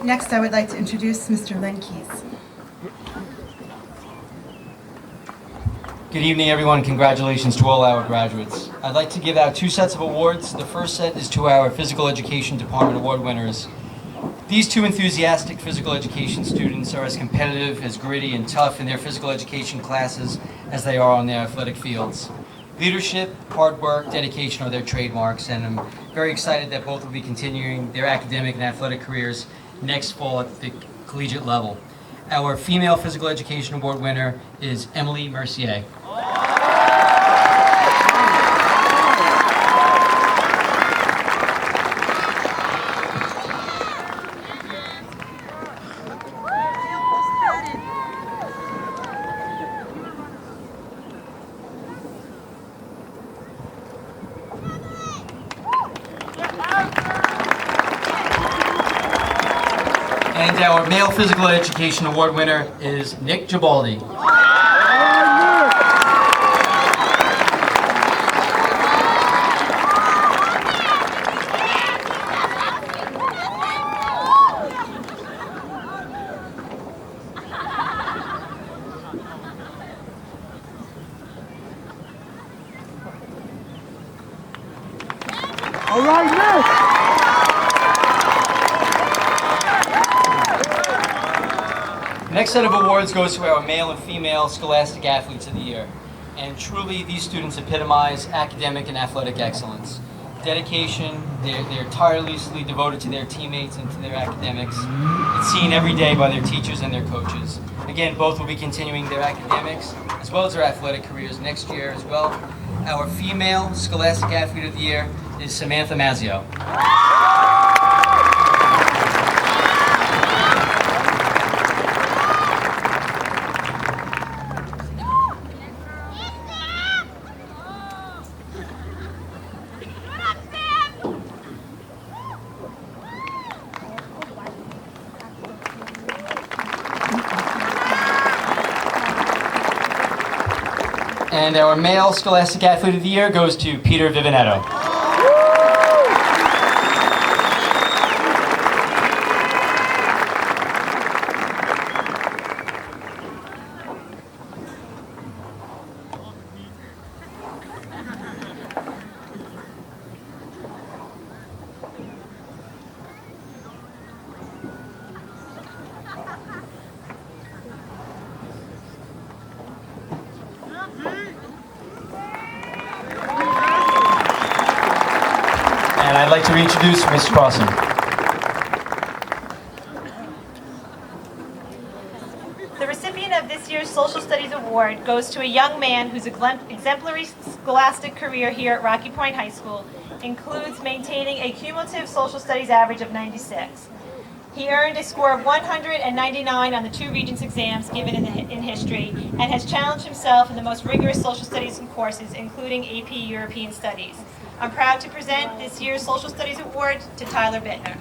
Next, I would like to introduce Mr. Len Keys. Good evening, everyone. Congratulations to all our graduates. I'd like to give out 2 sets of awards. The first set is to our Physical Education Department Award winners. These 2 enthusiastic physical education students are as competitive, as gritty, and tough in their physical education classes as they are on their athletic fields. Leadership, hard work, dedication are their trademarks, and I'm very excited that both will be continuing their academic and athletic careers next fall at the collegiate level. Our Female Physical Education Award winner is Emily Mercier. And our Male Physical Education Award winner is Nick Gibaldi. All right, Nick! Next set of awards goes to our Male and Female Scholastic Athletes of the Year. And truly, these students epitomize academic and athletic excellence. Dedication, they're tirelessly devoted to their teammates and to their academics. It's seen every day by their teachers and their coaches. Again, both will be continuing their academics as well as their athletic careers next year as well. Our Female Scholastic Athlete of the Year is Samantha Mazzio. And our Male Scholastic Athlete of the Year goes to Peter Vivinetto. And I'd like to reintroduce Ms. Crossan. The recipient of this year's Social Studies Award goes to a young man whose exemplary scholastic career here at Rocky Point High School includes maintaining a cumulative social studies average of 96. He earned a score of 199 on the 2 Regents exams given in history and has challenged himself in the most rigorous social studies courses, including AP European Studies. I'm proud to present this year's Social Studies Award to Tyler Bittner.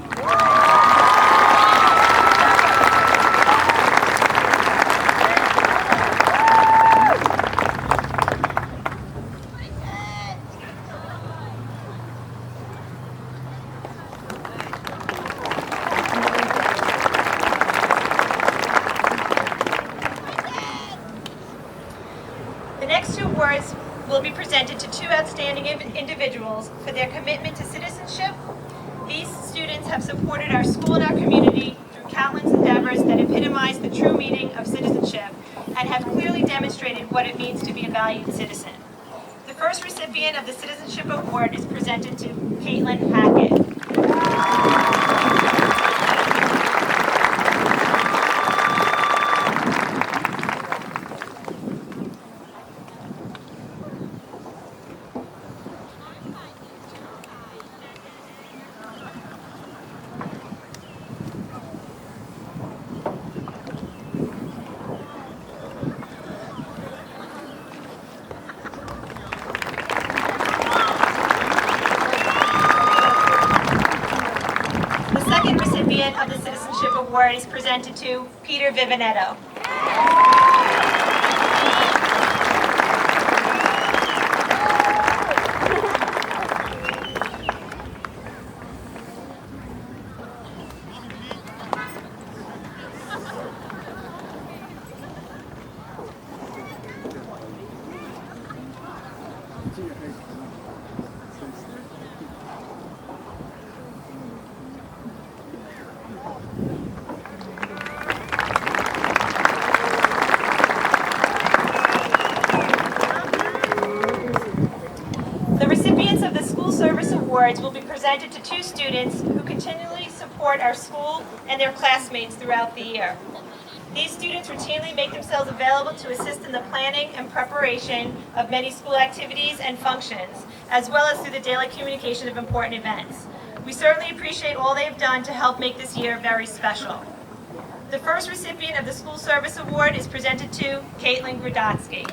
The next 2 awards will be presented to 2 outstanding individuals for their commitment to citizenship. These students have supported our school and our community through countless endeavors that epitomize the true meaning of citizenship and have clearly demonstrated what it means to be a valued citizen. The first recipient of the Citizenship Award is presented to Caitlin Hackett. Of the Citizenship Award is presented to Peter Vivinetto. Awards will be presented to 2 students who continually support our school and their classmates throughout the year. These students routinely make themselves available to assist in the planning and preparation of many school activities and functions, as well as through the daily communication of important events. We certainly appreciate all they have done to help make this year very special. The first recipient of the School Service Award is presented to Caitlin Grudotsky.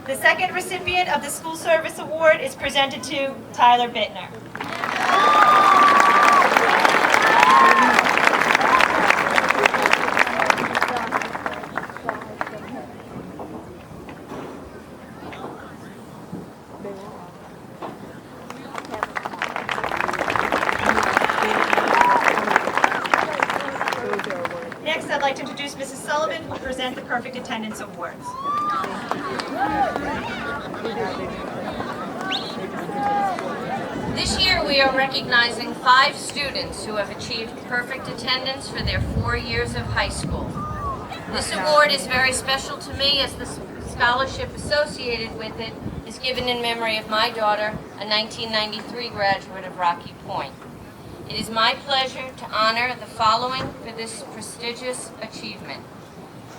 The second recipient of the School Service Award is presented to Tyler Bittner. Next, I'd like to introduce Mrs. Sullivan, who will present the Perfect Attendance Awards. This year we are recognizing 5 students who have achieved perfect attendance for their 4 years of high school. This award is very special to me as the scholarship associated with it is given in memory of my daughter, a 1993 graduate of Rocky Point. It is my pleasure to honor the following for this prestigious achievement.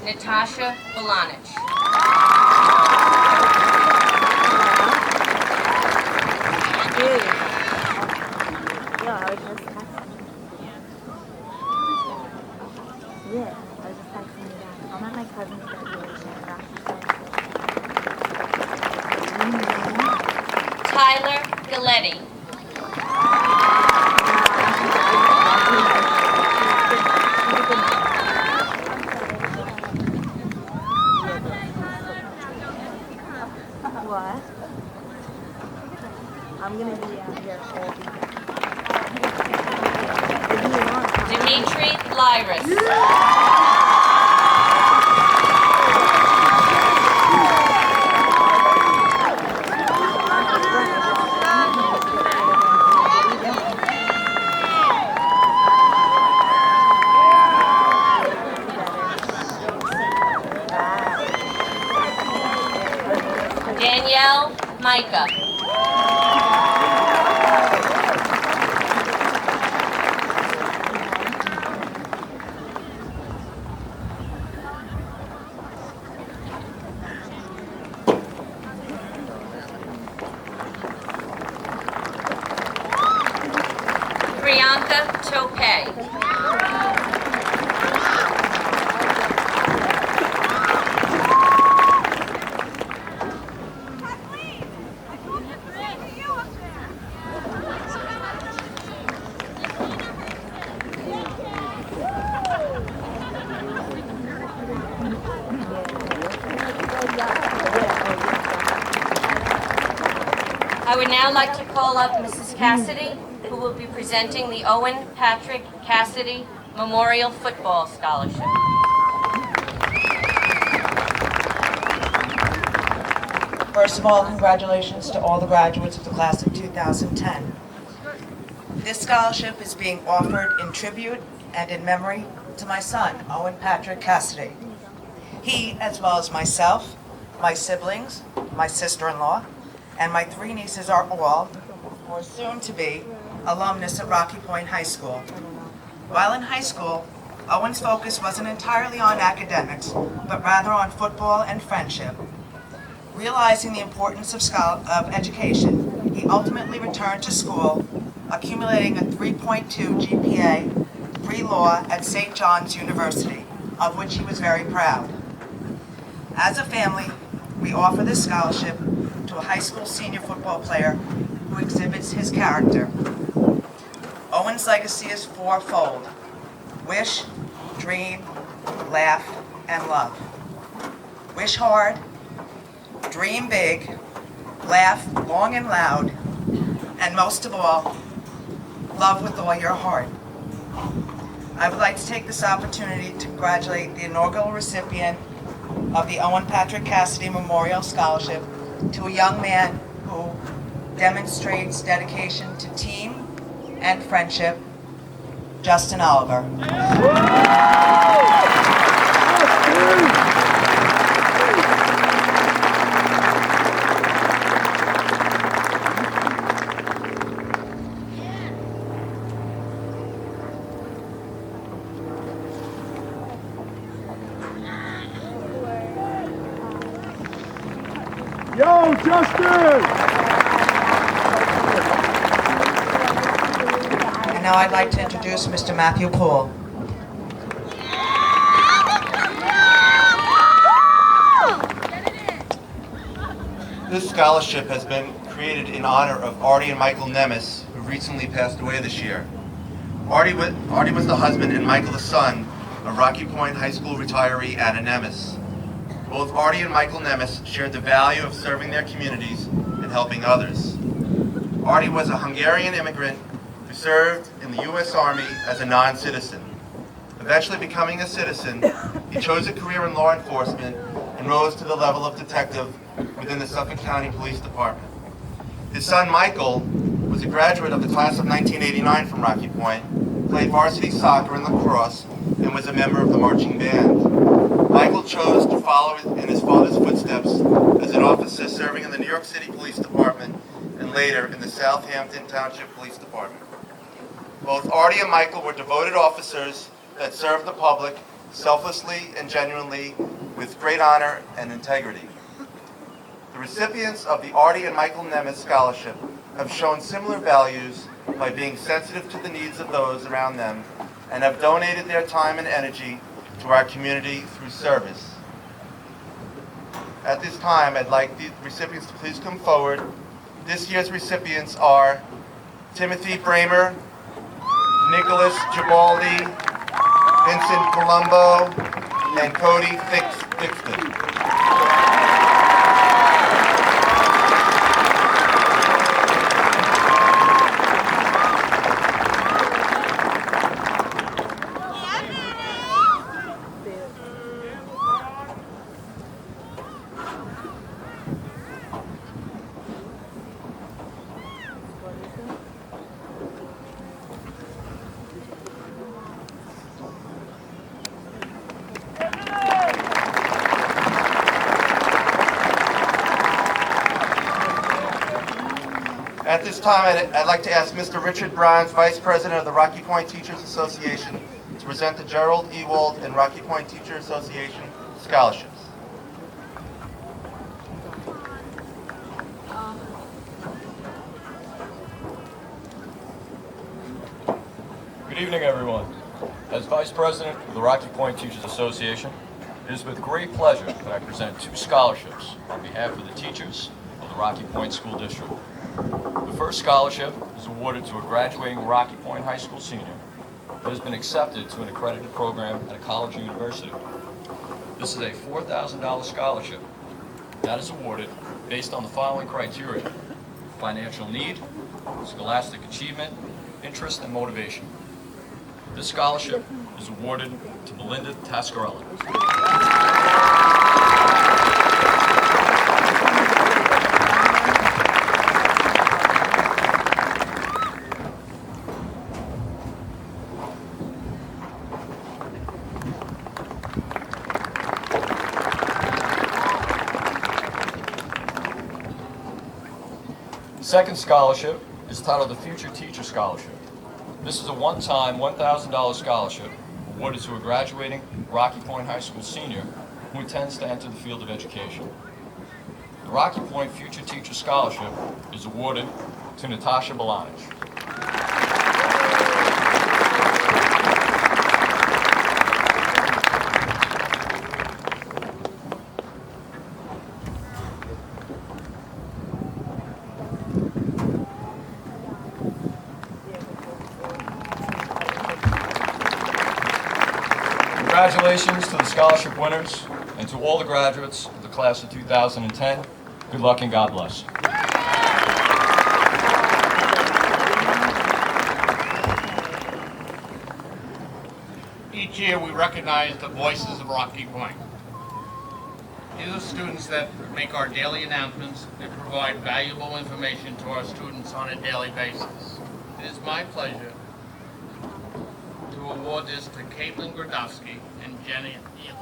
Natasha Bolanich. Tyler Galetti. What? I'm gonna be out here all weekend. Dimitri Lyris. Danielle Micah. Priyanka Topay. I would now like to call up Mrs. Cassidy, who will be presenting the Owen Patrick Cassidy Memorial Football Scholarship. First of all, congratulations to all the graduates of the class of 2010. This scholarship is being offered in tribute and in memory to my son, Owen Patrick Cassidy. He, as well as myself, my siblings, my sister-in-law, and my 3 nieces are all, or soon to be, alumnus at Rocky Point High School. While in high school, Owen's focus wasn't entirely on academics, but rather on football and friendship. Realizing the importance of education, he ultimately returned to school, accumulating a 3.2 GPA, pre-law at St. John's University, of which he was very proud. As a family, we offer this scholarship to a high school senior football player who exhibits his character. Owen's legacy is fourfold: wish, dream, laugh, and love. Wish hard, dream big, laugh long and loud, and most of all, love with all your heart. I would like to take this opportunity to congratulate the inaugural recipient of the Owen Patrick Cassidy Memorial Scholarship to a young man who demonstrates dedication to team and friendship, Justin Oliver. Yo, Justin! And now I'd like to introduce Mr. Matthew Poole. This scholarship has been created in honor of Artie and Michael Nemes, who recently passed away this year. Artie was the husband and Michael the son of Rocky Point High School retiree Anna Nemes. Both Artie and Michael Nemes shared the value of serving their communities and helping others. Artie was a Hungarian immigrant who served in the U.S. Army as a non-citizen. Eventually becoming a citizen, he chose a career in law enforcement and rose to the level of detective within the Suffolk County Police Department. His son Michael was a graduate of the class of 1989 from Rocky Point, played varsity soccer and lacrosse, and was a member of the marching band. Michael chose to follow in his father's footsteps as an officer serving in the New York City Police Department and later in the Southampton Township Police Department. Both Artie and Michael were devoted officers that served the public selflessly and genuinely with great honor and integrity. The recipients of the Artie and Michael Nemes Scholarship have shown similar values by being sensitive to the needs of those around them and have donated their time and energy to our community through service. At this time, I'd like the recipients to please come forward. This year's recipients are Timothy Bramer, Nicholas Gibaldi, Vincent Colombo, and Cody Thixton. At this time, I'd like to ask Mr. Richard Bronze, Vice President of the Rocky Point Teachers Association, to present the Gerald Ewald and Rocky Point Teacher Association scholarships. Good evening, everyone. As Vice President of the Rocky Point Teachers Association, it is with great pleasure that I present 2 scholarships on behalf of the teachers of the Rocky Point School District. The first scholarship is awarded to a graduating Rocky Point High School senior that has been accepted to an accredited program at a college or university. This is a $4,000 scholarship that is awarded based on the following criteria: financial need, scholastic achievement, interest, and motivation. This scholarship is awarded to Melinda Tascarella. The second scholarship is titled the Future Teacher Scholarship. This is a one-time $1,000 scholarship awarded to a graduating Rocky Point High School senior who intends to enter the field of education. The Rocky Point Future Teacher Scholarship is awarded to Natasha Balanich. Congratulations to the scholarship winners and to all the graduates of the class of 2010. Good luck and God bless. Each year we recognize the voices of Rocky Point. These are students that make our daily announcements and provide valuable information to our students on a daily basis. It is my pleasure to award this to Caitlin Gradowski and Jenny Ely.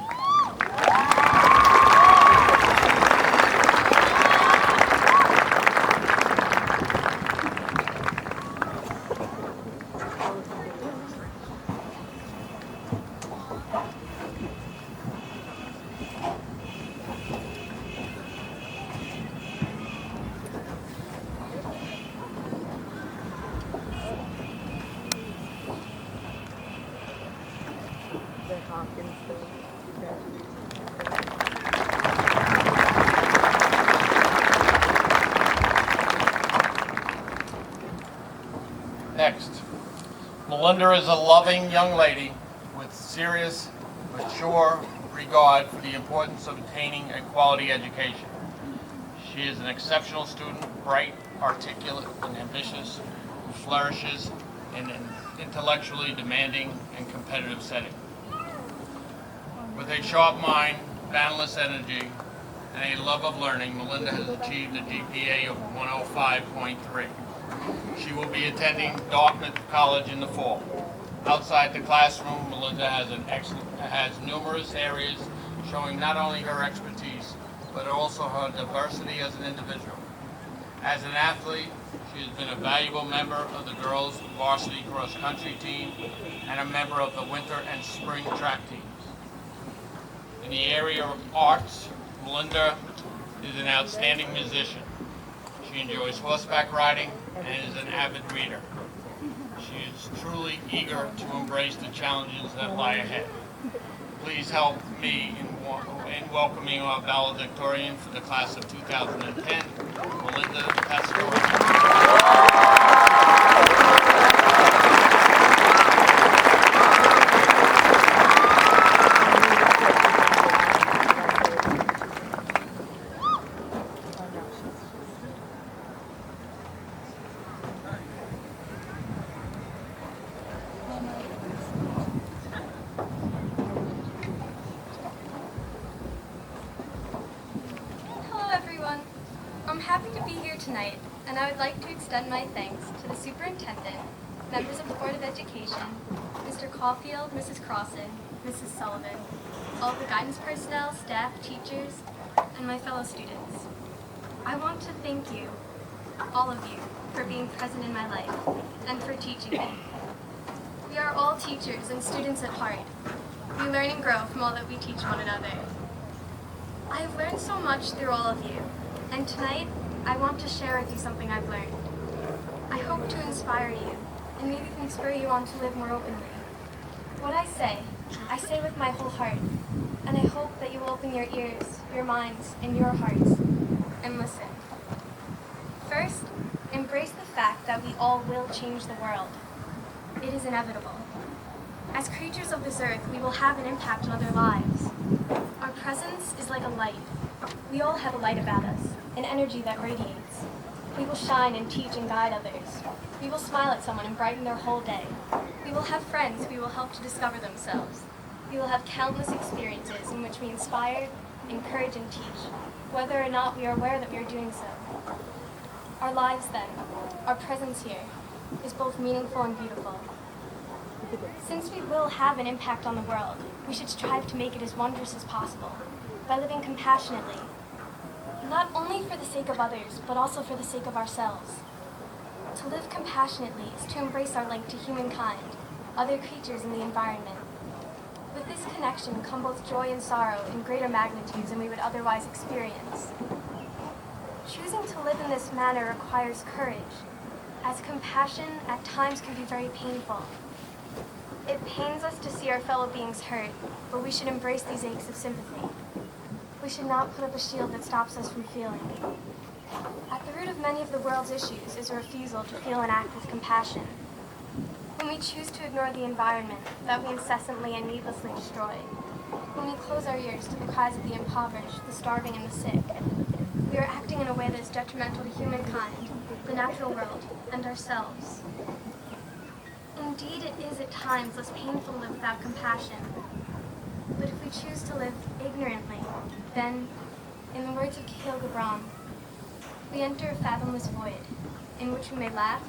Next, Melinda is a loving young lady with serious, mature regard for the importance of attaining a quality education. She is an exceptional student, bright, articulate, and ambitious, who flourishes in an intellectually demanding and competitive setting. With a sharp mind, boundless energy, and a love of learning, Melinda has achieved a GPA of 105.3. She will be attending Dartmouth College in the fall. Outside the classroom, Melinda has numerous areas showing not only her expertise, but also her diversity as an individual. As an athlete, she has been a valuable member of the girls' varsity cross-country team and a member of the winter and spring track teams. In the area of arts, Melinda is an outstanding musician. She enjoys horseback riding and is an avid reader. She is truly eager to embrace the challenges that lie ahead. Please help me in welcoming our valedictorian for the class of 2010, Melinda Tascarella. I'm happy to be here tonight, and I would like to extend my thanks to the superintendent, members of the Board of Education, Mr. Caulfield, Mrs. Crossan, Mrs. Sullivan, all the guidance personnel, staff, teachers, and my fellow students. I want to thank you all of you, for being present in my life and for teaching me. We are all teachers and students at heart. We learn and grow from all that we teach one another. I have learned so much through all of you, and tonight I want to share with you something I've learned. I hope to inspire you and maybe can spur you on to live more openly. What I say with my whole heart, and I hope that you will open your ears, your minds, and your hearts and listen. First, embrace the fact that we all will change the world. It is inevitable. As creatures of this earth, we will have an impact on other lives. Our presence is like a light. We all have a light about us, an energy that radiates. We will shine and teach and guide others. We will smile at someone and brighten their whole day. We will have friends we will help to discover themselves. We will have countless experiences in which we inspire, encourage, and teach, whether or not we are aware that we are doing so. Our lives, then, our presence here, is both meaningful and beautiful. Since we will have an impact on the world, we should strive to make it as wondrous as possible by living compassionately, not only for the sake of others, but also for the sake of ourselves. To live compassionately is to embrace our link to humankind, other creatures in the environment. With this connection come both joy and sorrow in greater magnitudes than we would otherwise experience. Choosing to live in this manner requires courage, as compassion at times can be very painful. It pains us to see our fellow beings hurt, but we should embrace these aches of sympathy. We should not put up a shield that stops us from feeling. At the root of many of the world's issues is a refusal to feel and act with compassion. When we choose to ignore the environment that we incessantly and needlessly destroy, when we close our ears to the cries of the impoverished, the starving, and the sick, we are acting in a way that is detrimental to humankind, the natural world, and ourselves. Indeed, it is at times less painful to live without compassion. But if we choose to live ignorantly, then, in the words of Khalil Gibran, we enter a fathomless void, in which we may laugh,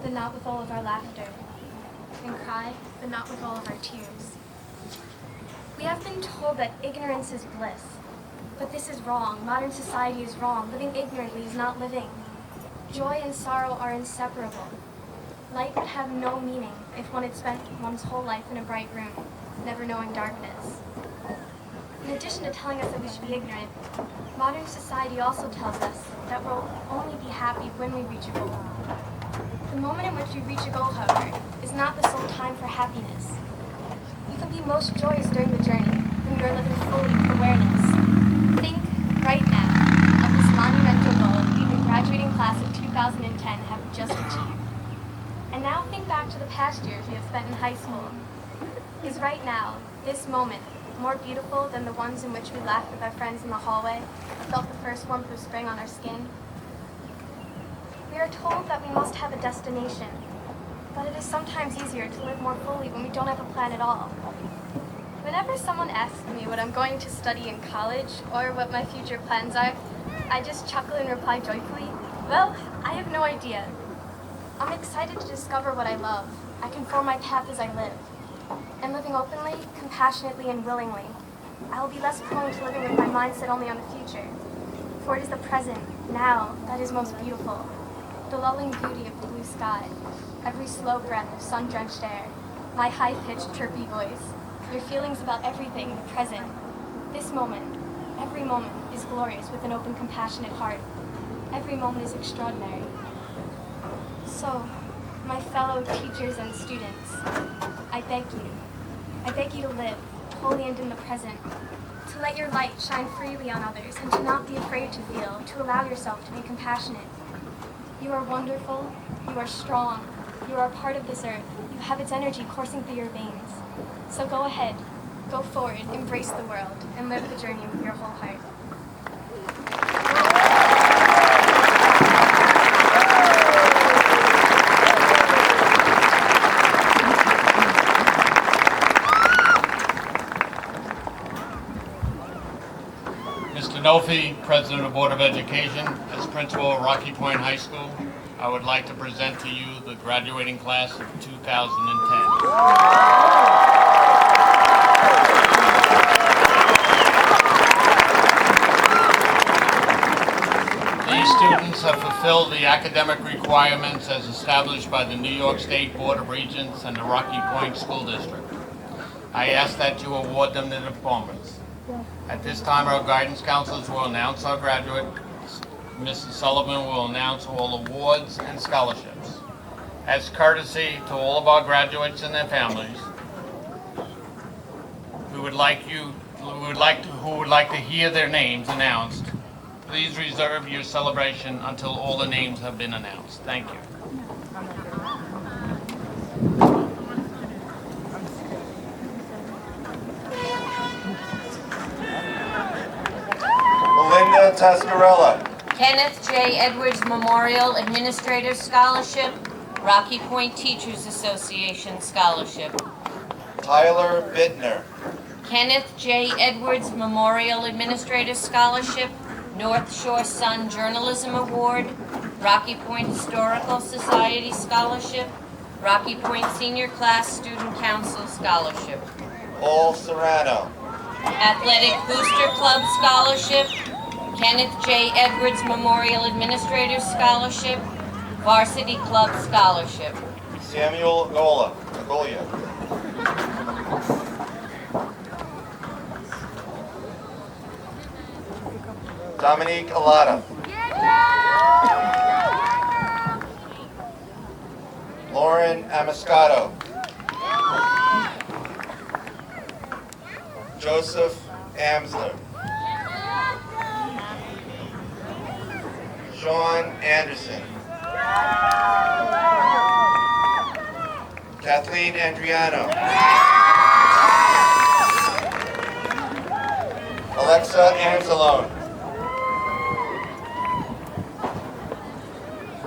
but not with all of our laughter, and cry, but not with all of our tears. We have been told that ignorance is bliss, but this is wrong. Modern society is wrong. Living ignorantly is not living. Joy and sorrow are inseparable. Light would have no meaning if one had spent one's whole life in a bright room, never knowing darkness. In addition to telling us that we should be ignorant, modern society also tells us that we'll only be happy when we reach a goal. The moment in which we reach a goal, however, is not the sole time for happiness. You can be most joyous during the journey when you are living fully with awareness. Think right now of this monumental goal the graduating class of 2010 have just achieved. And now think back to the past years we have spent in high school. Is right now, this moment, more beautiful than the ones in which we laughed with our friends in the hallway, felt the first warmth of spring on our skin? We are told that we must have a destination, but it is sometimes easier to live more fully when we don't have a plan at all. Whenever someone asks me what I'm going to study in college or what my future plans are, I just chuckle and reply joyfully, well, I have no idea. I'm excited to discover what I love. I can form my path as I live. And living openly, compassionately, and willingly, I will be less prone to living with my mindset only on the future. For it is the present, now, that is most beautiful. The lulling beauty of the blue sky, every slow breath of sun-drenched air, my high-pitched, chirpy voice, your feelings about everything, the present. This moment, every moment, is glorious with an open, compassionate heart. Every moment is extraordinary. So, my fellow teachers and students, I beg you to live, wholly and in the present, to let your light shine freely on others, and to not be afraid to feel, to allow yourself to be compassionate. You are wonderful, you are strong, you are a part of this earth, you have its energy coursing through your veins. So go ahead, go forward, embrace the world, and live the journey with your whole heart. Mr. Nofi, President of the Board of Education, as principal of Rocky Point High School, I would like to present to you the graduating class of 2010. These students have fulfilled the academic requirements as established by the New York State Board of Regents and the Rocky Point School District. I ask that you award them the diplomas. At this time, our guidance counselors will announce our graduates. Mrs. Sullivan will announce all awards and scholarships. As courtesy to all of our graduates and their families, who would like to hear their names announced, please reserve your celebration until all the names have been announced. Thank you. Melinda Tascarella. Kenneth J. Edwards Memorial Administrative Scholarship, Rocky Point Teachers Association Scholarship. Tyler Bittner. Kenneth J. Edwards Memorial Administrative Scholarship, North Shore Sun Journalism Award, Rocky Point Historical Society Scholarship, Rocky Point Senior Class Student Council Scholarship. Paul Serrano. Athletic Booster Club Scholarship, Kenneth J. Edwards Memorial Administrative Scholarship, Varsity Club Scholarship. Samuel Golia. Dominique Alata. Lauren Amascato. Joseph Amsler. Sean Anderson. Kathleen Andriano. Alexa Anzalone.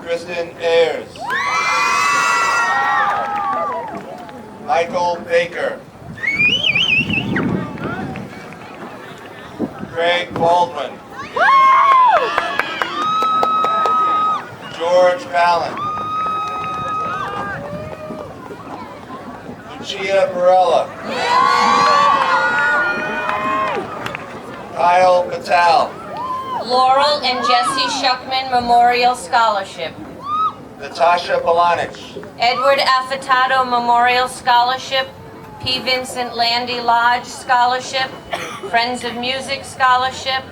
Kristen Ayers. Michael Baker. Craig Baldwin. George Fallon. Lucia Barella. Kyle Patel. Laurel and Jesse Shuckman Memorial Scholarship. Natasha Polanich. Edward Affatato Memorial Scholarship, P. Vincent Landy Lodge Scholarship, Friends of Music Scholarship,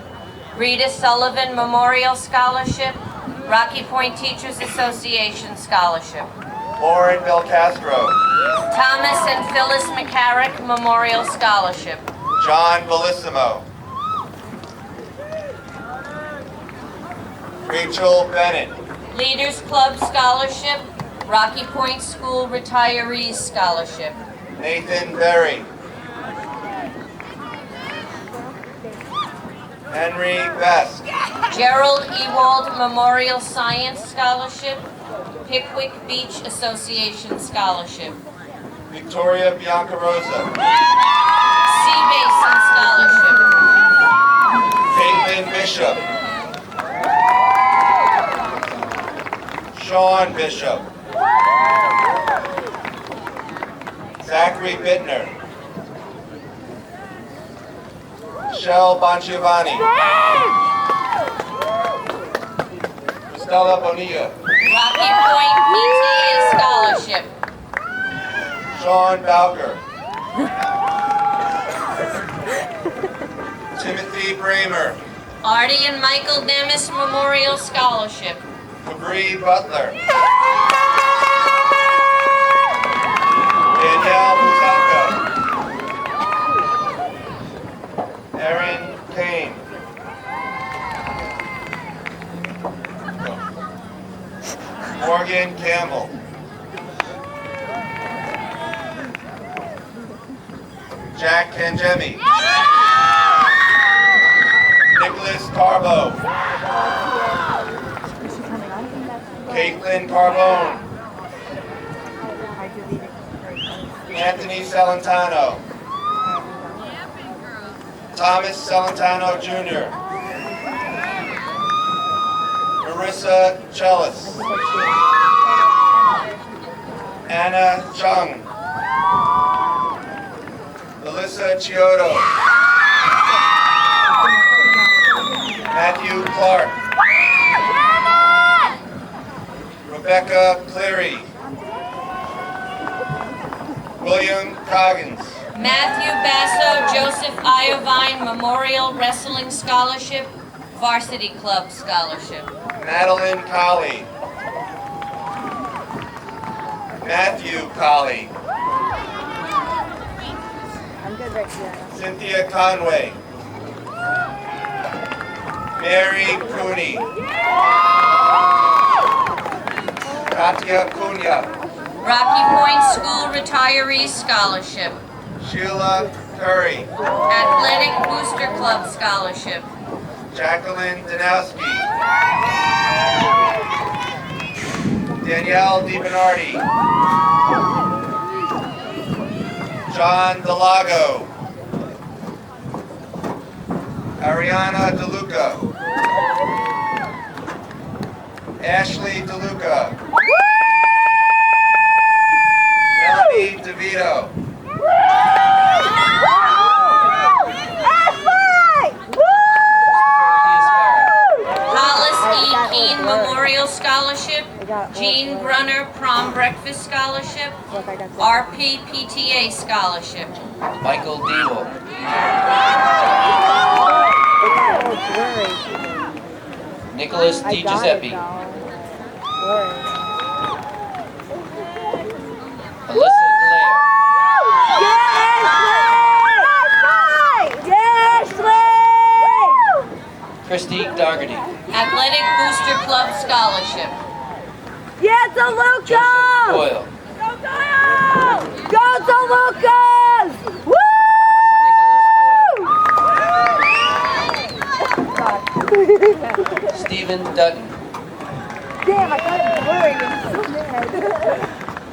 Rita Sullivan Memorial Scholarship, Rocky Point Teachers Association Scholarship. Lauren Belcastro. Thomas and Phyllis McCarrick Memorial Scholarship. John Bellissimo. Rachel Bennett. Leaders Club Scholarship, Rocky Point School Retirees Scholarship. Nathan Berry. Henry Best. Gerald Ewald Memorial Science Scholarship, Pickwick Beach Association Scholarship. Victoria Biancarosa. Sea Basin Scholarship. Caitlin Bishop. Sean Bishop. Zachary Bittner. Michelle Bongiovanni. Stella Bonilla. Rocky Point PTA Scholarship. Sean Bowker. Timothy Bramer. Artie and Michael Demis Memorial Scholarship. Marie Butler. Danielle Butaka. Erin Kane. Morgan Campbell. Jack Kangemi. Nicholas Carbo. Caitlin Carbone. Anthony Celentano. Thomas Celentano Jr. Marissa Chellis. Anna Chung. Melissa Chiodo. Matthew Clark. Rebecca Cleary. William Coggins. Matthew Basso Joseph Iovine Memorial Wrestling Scholarship, Varsity Club Scholarship. Madeline Colley. Matthew Colley. I'm good right here. Cynthia Conway. Mary Cooney. Katya Cunha. Rocky Point School Retirees Scholarship. Sheila Curry. Athletic Booster Club Scholarship. Jacqueline Danowski. Danielle DiBernardi. John Delago. Ariana DeLuca. Ashley DeLuca. Melanie DeVito. Hollis E. Keene Memorial Scholarship. Jean Brunner Prom Breakfast Scholarship. RP PTA Scholarship. Michael Deagle. Nicholas Di Giuseppe. Alyssa DeLeo. Christy Dougherty. Athletic Booster Club Scholarship. Yeah, DeLuca! Joseph Boyle. Go DeLucas! Stephen Dutton. Damn, I got it blurry. I'm so mad.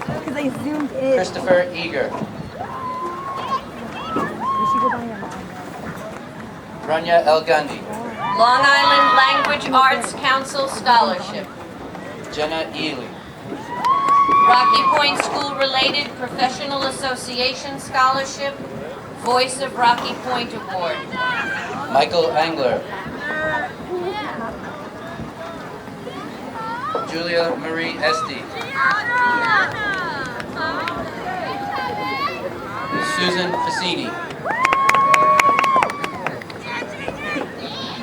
Because I zoomed in. Christopher Eager. You should go buy him. Rania El Gandhi. Long Island Language Arts Council Scholarship. Jenna Ely. Rocky Point School Related Professional Association Scholarship. Voice of Rocky Point Award. Michael Angler. Julia Marie Esty. Susan Facini.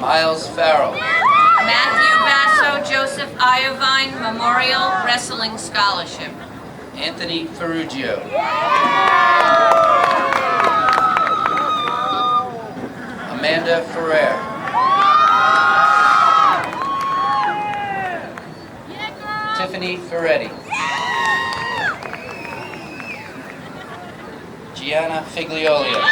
Miles Farrell. Matthew Basso Joseph Iovine Memorial Wrestling Scholarship. Anthony Ferrugio. Amanda Ferrer. Tiffany Ferretti. Gianna Figliolia.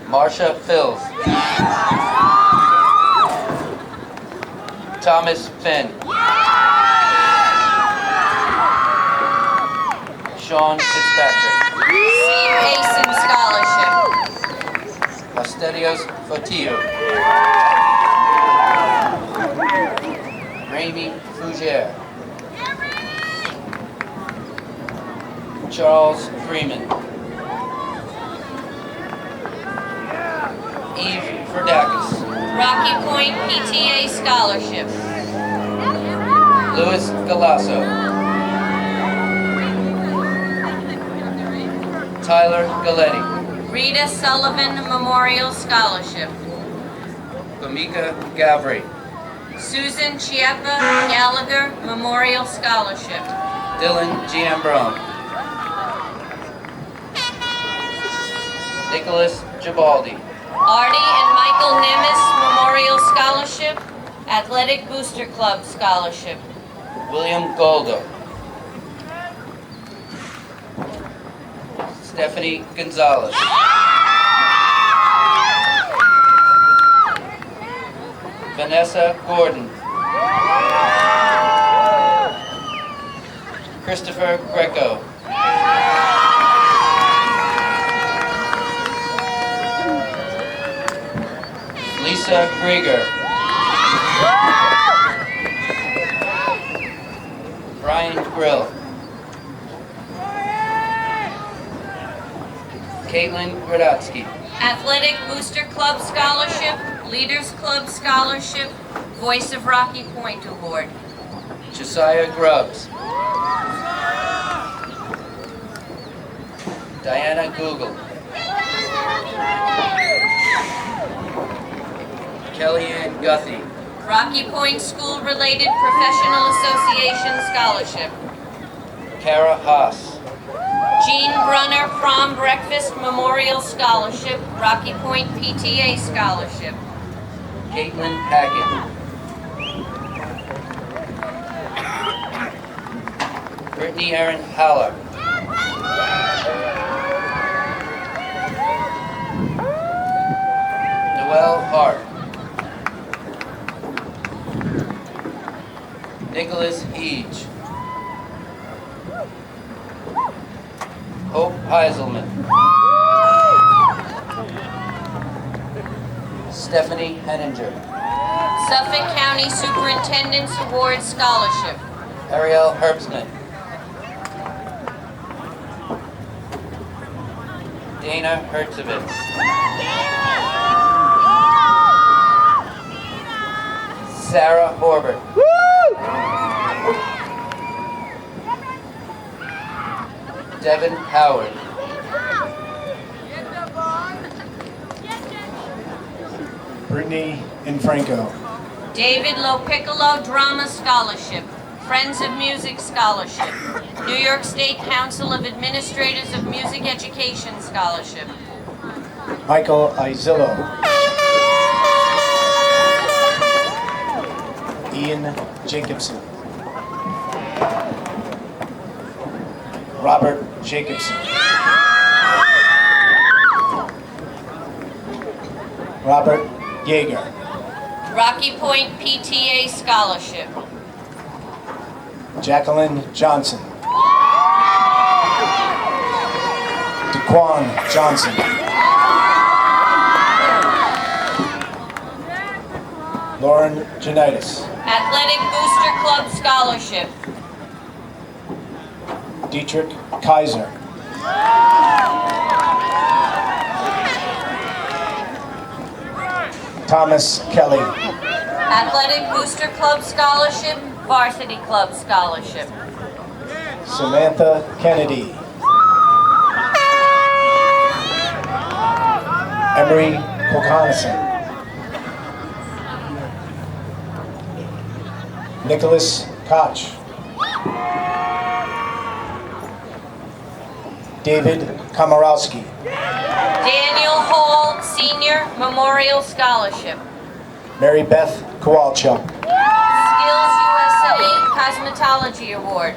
Marsha Fills. Thomas Finn. Sean Fitzpatrick. Steve Asen Scholarship. Asterios Fotillo. Ramy Fougere. Charles Freeman. Eve Ferdakis. Rocky Point PTA Scholarship. Louis Galasso. Tyler Galetti. Rita Sullivan Memorial Scholarship. Kamika Gavri. Susan Chieppa Gallagher Memorial Scholarship. Dylan Giambrone. Nicholas Gibaldi. Artie and Michael Nemes Memorial Scholarship. Athletic Booster Club Scholarship. William Goldo. Stephanie Gonzalez. Vanessa Gordon. Christopher Greco. Lisa Grieger. Brian Grill. Caitlin Gradotsky. Athletic Booster Club Scholarship. Leaders Club Scholarship, Voice of Rocky Point Award. Josiah Grubbs. Diana Google. Kellyanne Guthie. Rocky Point School Related Professional Association Scholarship. Kara Haas. Jean Brunner Prom Breakfast Memorial Scholarship, Rocky Point PTA Scholarship. Caitlin Hackett. Brittany Erin Haller. Noel Hart. Nicholas Eage. Hope Heiselman. Stephanie Henninger. Suffolk County Superintendent's Award Scholarship. Ariel Herbstman. Dana Hertzovitz. Sarah Horbert. Devin Howard. Brittany Infranco. David Lopiccolo Drama Scholarship, Friends of Music Scholarship, New York State Council of Administrators of Music Education Scholarship. Michael Izillo. Ian Jacobson. Robert Jacobson. Robert Yeager. Rocky Point PTA Scholarship. Jacqueline Johnson. DeQuan Johnson. Lauren Janitis. Athletic Booster Club Scholarship. Dietrich Kaiser. Thomas Kelly. Athletic Booster Club Scholarship, Varsity Club Scholarship. Samantha Kennedy. Emery Kokonison. Nicholas Koch. David Komorowski. Daniel Hall Senior Memorial Scholarship. Mary Beth Kowalchuk. Skills USA Cosmetology Award.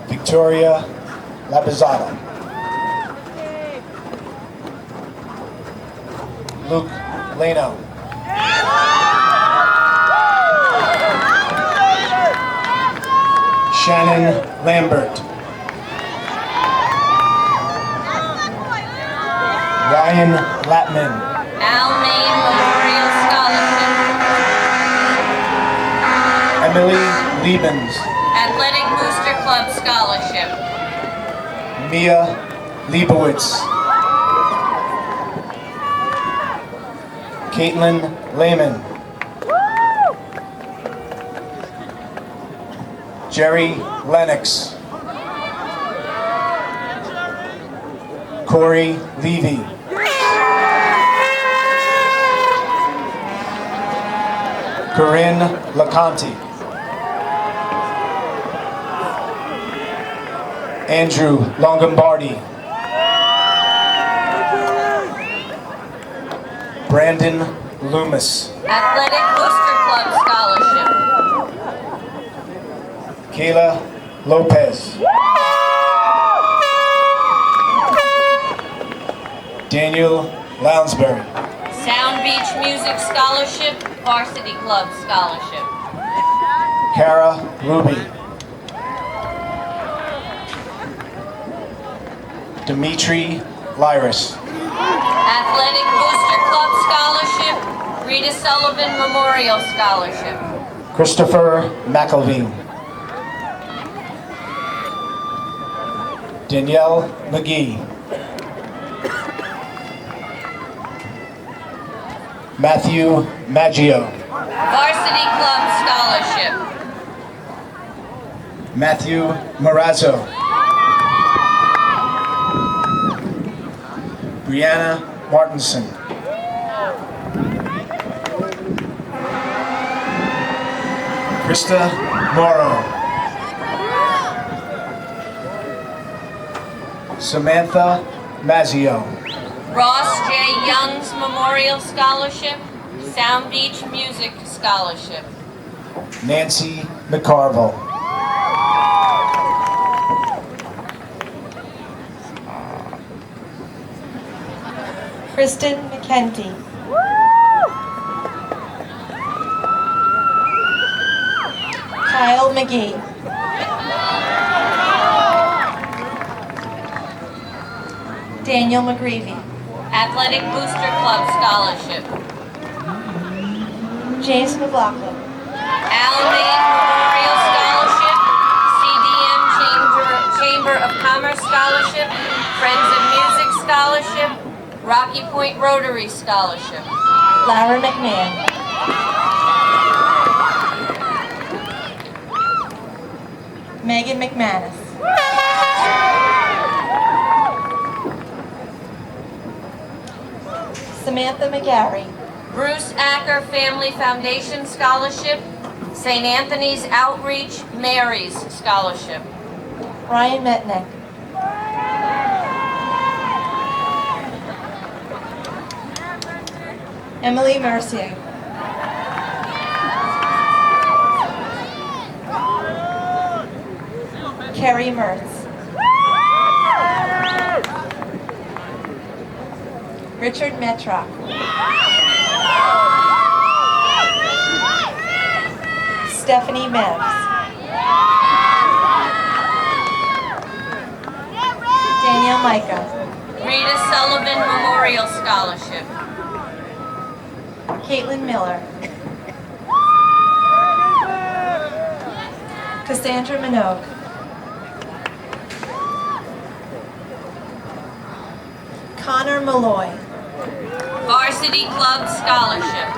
Victoria Labizada. Luke Leno. Shannon Lambert. Ryan Latman. Al Main Memorial Scholarship. Emily Liebens. Athletic Booster Club Scholarship. Mia Leibowitz. Caitlin Lehman. Jerry Lennox. Corey Levy. Corinne LaConte. Andrew Longambardi. Brandon Loomis. Athletic Booster Club Scholarship. Kayla Lopez. Daniel Lounsbury. Sound Beach Music Scholarship, Varsity Club Scholarship. Kara Ruby. Dimitri Lyris. Athletic Booster Club Scholarship, Rita Sullivan Memorial Scholarship. Christopher McElveen. Danielle McGee. Matthew Maggio. Varsity Club Scholarship. Matthew Marazzo. Brianna Martinson. Krista Morrow. Samantha Mazzio. Ross J. Young's Memorial Scholarship. Sound Beach Music Scholarship. Nancy McCarville. Kristen McKenty. Kyle McGee. Daniel McGreevy. Athletic Booster Club Scholarship. James McLaughlin. Alan Bain Memorial Scholarship. CDM Chamber of Commerce Scholarship. Friends of Music Scholarship. Rocky Point Rotary Scholarship. Lara McMahon. Megan McManus. Samantha McGarry. Bruce Acker Family Foundation Scholarship. St. Anthony's Outreach Mary's Scholarship. Ryan Metnick. Emily Mercier. Carrie Mertz. Richard Metrock. Stephanie Mebs. Danielle Micah. Rita Sullivan Memorial Scholarship. Caitlin Miller. Cassandra Minogue. Connor Malloy. Varsity Club Scholarship.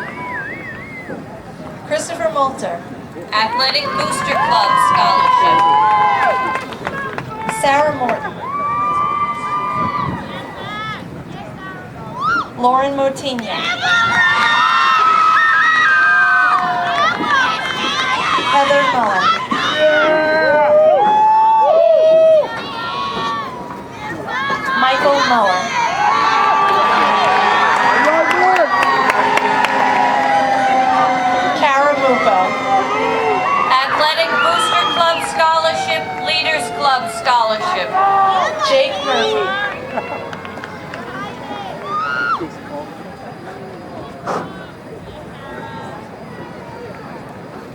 Christopher Moulter. Athletic Booster Club Scholarship. Sarah Morton. Lauren Motigna. Heather Mullen. Michael Muller. Kara Muko. Athletic Booster Club Scholarship. Leaders Club Scholarship. Jake Murphy.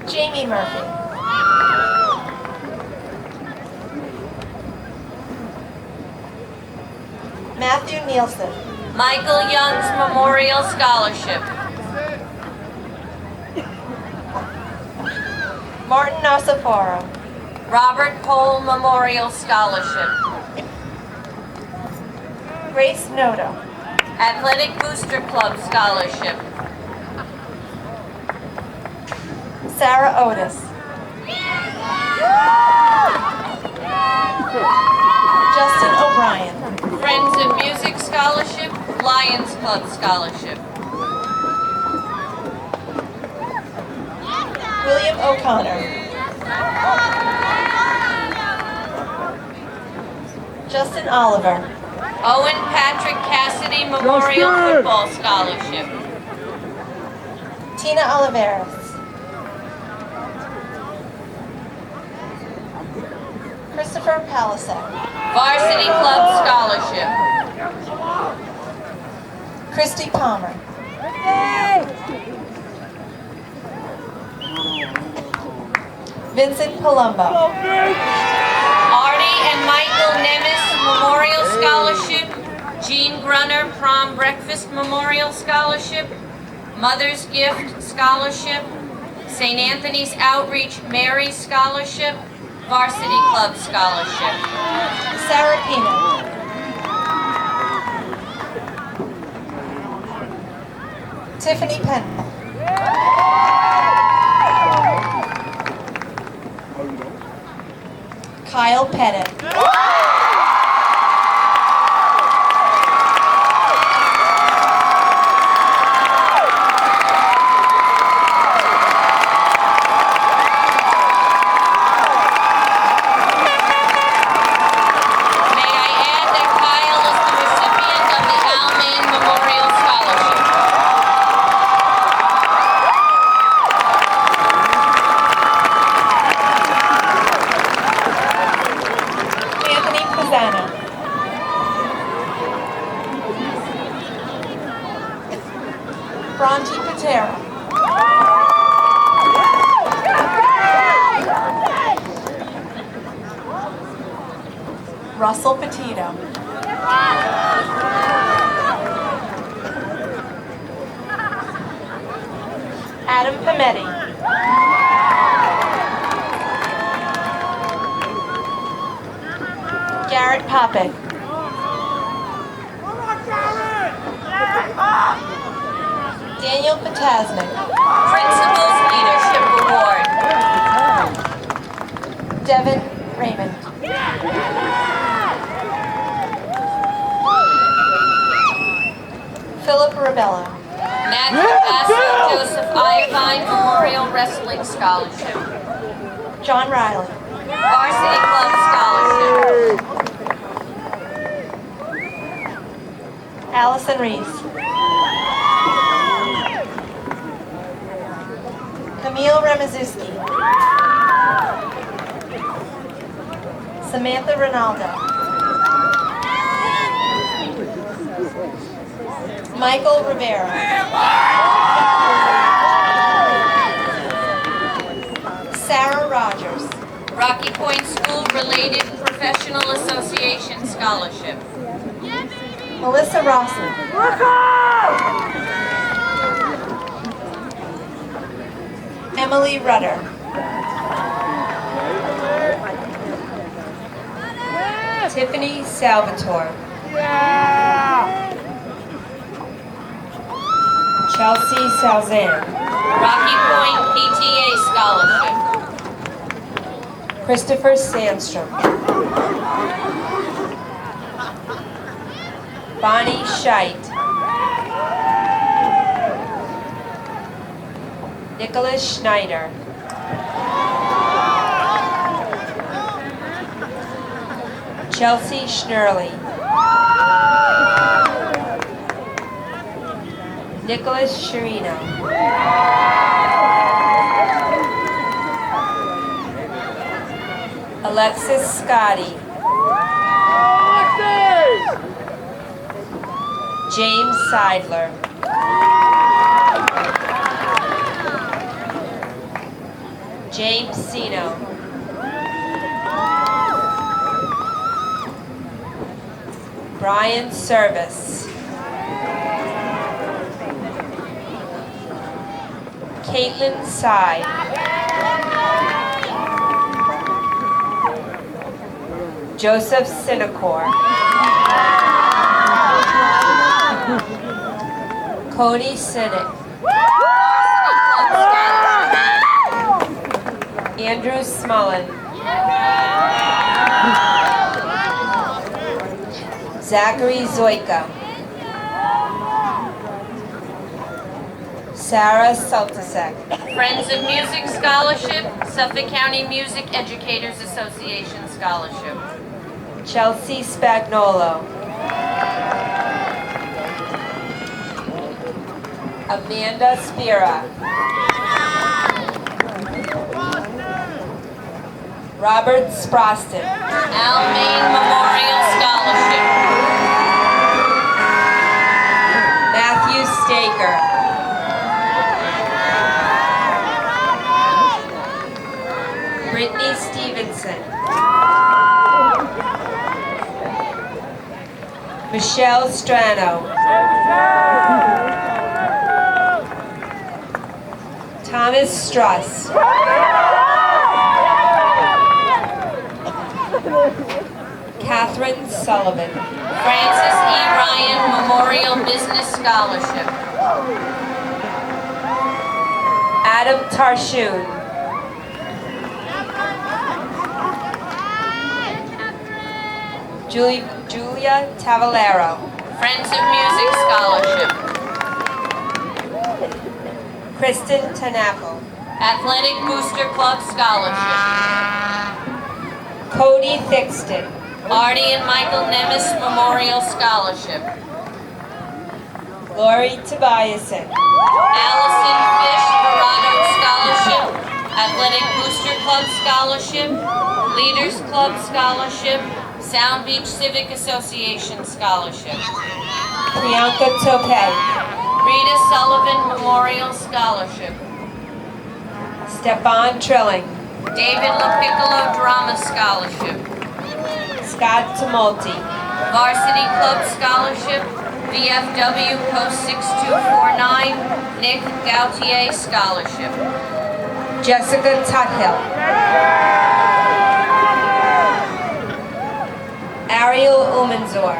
Jamie Murphy. Matthew Nielsen. Michael Young's Memorial Scholarship. Martin Nosaforo. Robert Cole Memorial Scholarship. Grace Noto. Athletic Booster Club Scholarship. Sarah Otis. Justin O'Brien. Friends of Music Scholarship. Lions Club Scholarship. William O'Connor. Justin Oliver. Owen Patrick Cassidy Memorial Football Scholarship. Tina Oliveras. Christopher Palisek. Varsity Club Scholarship. Christy Palmer. Vincent Palumbo. Artie and Michael Nemes Memorial Scholarship. Jean Grunner Prom Breakfast Memorial Scholarship. Mother's Gift Scholarship. St. Anthony's Outreach Mary Scholarship, Varsity Club Scholarship. Sarah Pina. Tiffany Penn. Kyle Pettit. Bronte Patera. Russell Petito. Adam Pametti. Garrett Popick. Daniel Potasnik. Principal's Leadership Award. Devin Raymond. Philip Rabella. Matthew Bassett Joseph Iovine Memorial Wrestling Scholarship. John Riley. Varsity Club Scholarship. Allison Reese. Camille Remazuski. Samantha Ronaldo. Michael Rivera. Sarah Rogers. Rocky Point School Related Professional Association Scholarship. Melissa Rossi. Emily Rudder. Tiffany Salvatore. Chelsea Salzan. Rocky Point PTA Scholarship. Christopher Sandstrom. Bonnie Scheit. Nicholas Schneider. Chelsea Schnurley. Nicholas Sherino. Alexis Scotty. James Seidler. James Sino. Brian Service. Caitlin Sy. Joseph Sinacor. Cody Sinek. Andrew Smullen. Zachary Zoika. Sarah Saltasek. Friends of Music Scholarship, Suffolk County Music Educators Association Scholarship. Chelsea Spagnolo. Amanda Spira. Robert Sproston. Al Main Memorial Scholarship. Matthew Staker. Brittany Stevenson. Michelle Strano. Thomas Struss. Catherine Sullivan. Francis E. Ryan Memorial Business Scholarship. Adam Tarshoon. Julia Tavalero. Friends of Music Scholarship. Kristen Tanapo. Athletic Booster Club Scholarship. Cody Thixton. Artie and Michael Nemes Memorial Scholarship. Lori Tobiasen. Allison Fish Verado Scholarship. Athletic Booster Club Scholarship. Leaders Club Scholarship. Sound Beach Civic Association Scholarship. Priyanka Tope. Rita Sullivan Memorial Scholarship. Stefan Trilling. David LaPiccolo Drama Scholarship. Scott Tumulty. Varsity Club Scholarship. VFW Post 6249. Nick Gautier Scholarship. Jessica Tuthill. Ariel Umanzor.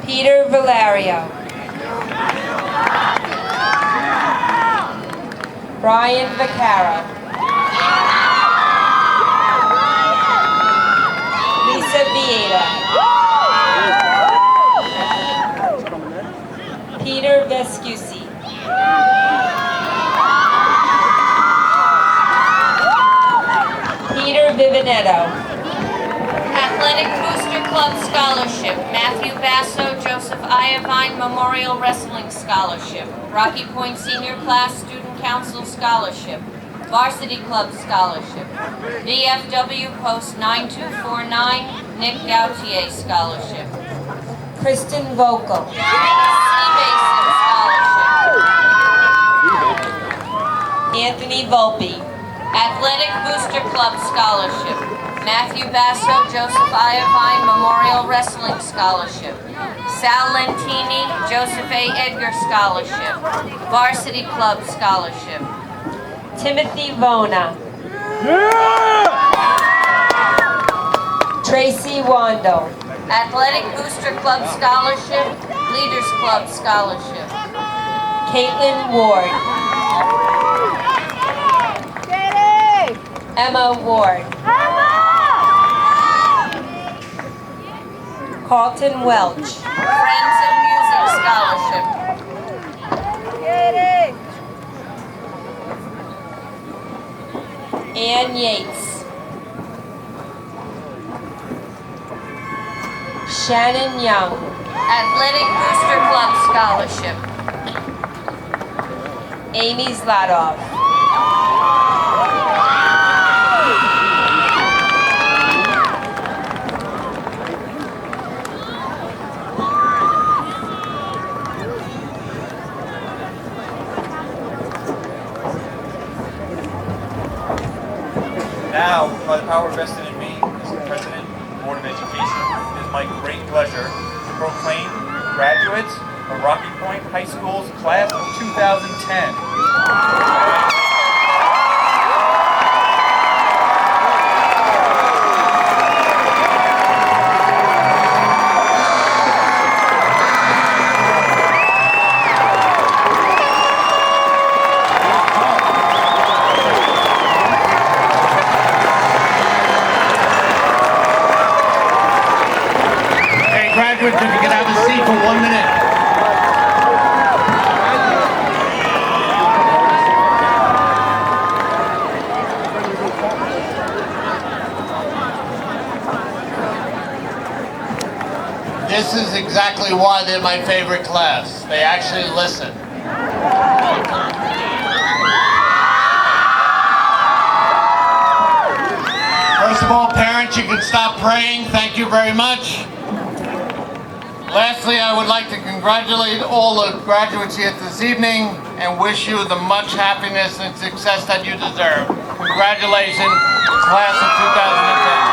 Peter Valerio. Brian Vaccaro. Lisa Vieta. Peter Vescusi. Peter Vivinetto. Athletic Booster Club Scholarship. Matthew Basso, Joseph Iovine Memorial Wrestling Scholarship. Rocky Point Senior Class Student Council Scholarship. Varsity Club Scholarship. VFW Post 9249. Nick Gautier Scholarship. Kristen Vocal. Sea Basin Scholarship. Anthony Volpe. Athletic Booster Club Scholarship. Matthew Basso, Joseph Iovine Memorial Wrestling Scholarship. Sal Lentini, Joseph A. Edgar Scholarship. Varsity Club Scholarship. Timothy Vona. Tracy Wando. Athletic Booster Club Scholarship. Leaders Club Scholarship. Caitlin Ward. Emma Ward. Carlton Welch. Friends of Music Scholarship. Ann Yates. Shannon Young. Athletic Booster Club Scholarship. Amy Zlatov. Now, by the power vested in me as the President of the Board of Education, it is my great pleasure to proclaim graduates of Rocky Point High School's class of 2010. Graduates, if you can have a seat for 1 minute. This is exactly why they're my favorite class. They actually listen. First of all, parents, you can stop praying. Thank you very much. Lastly, I would like to congratulate all the graduates here this evening and wish you the much happiness and success that you deserve. Congratulations, class of 2010.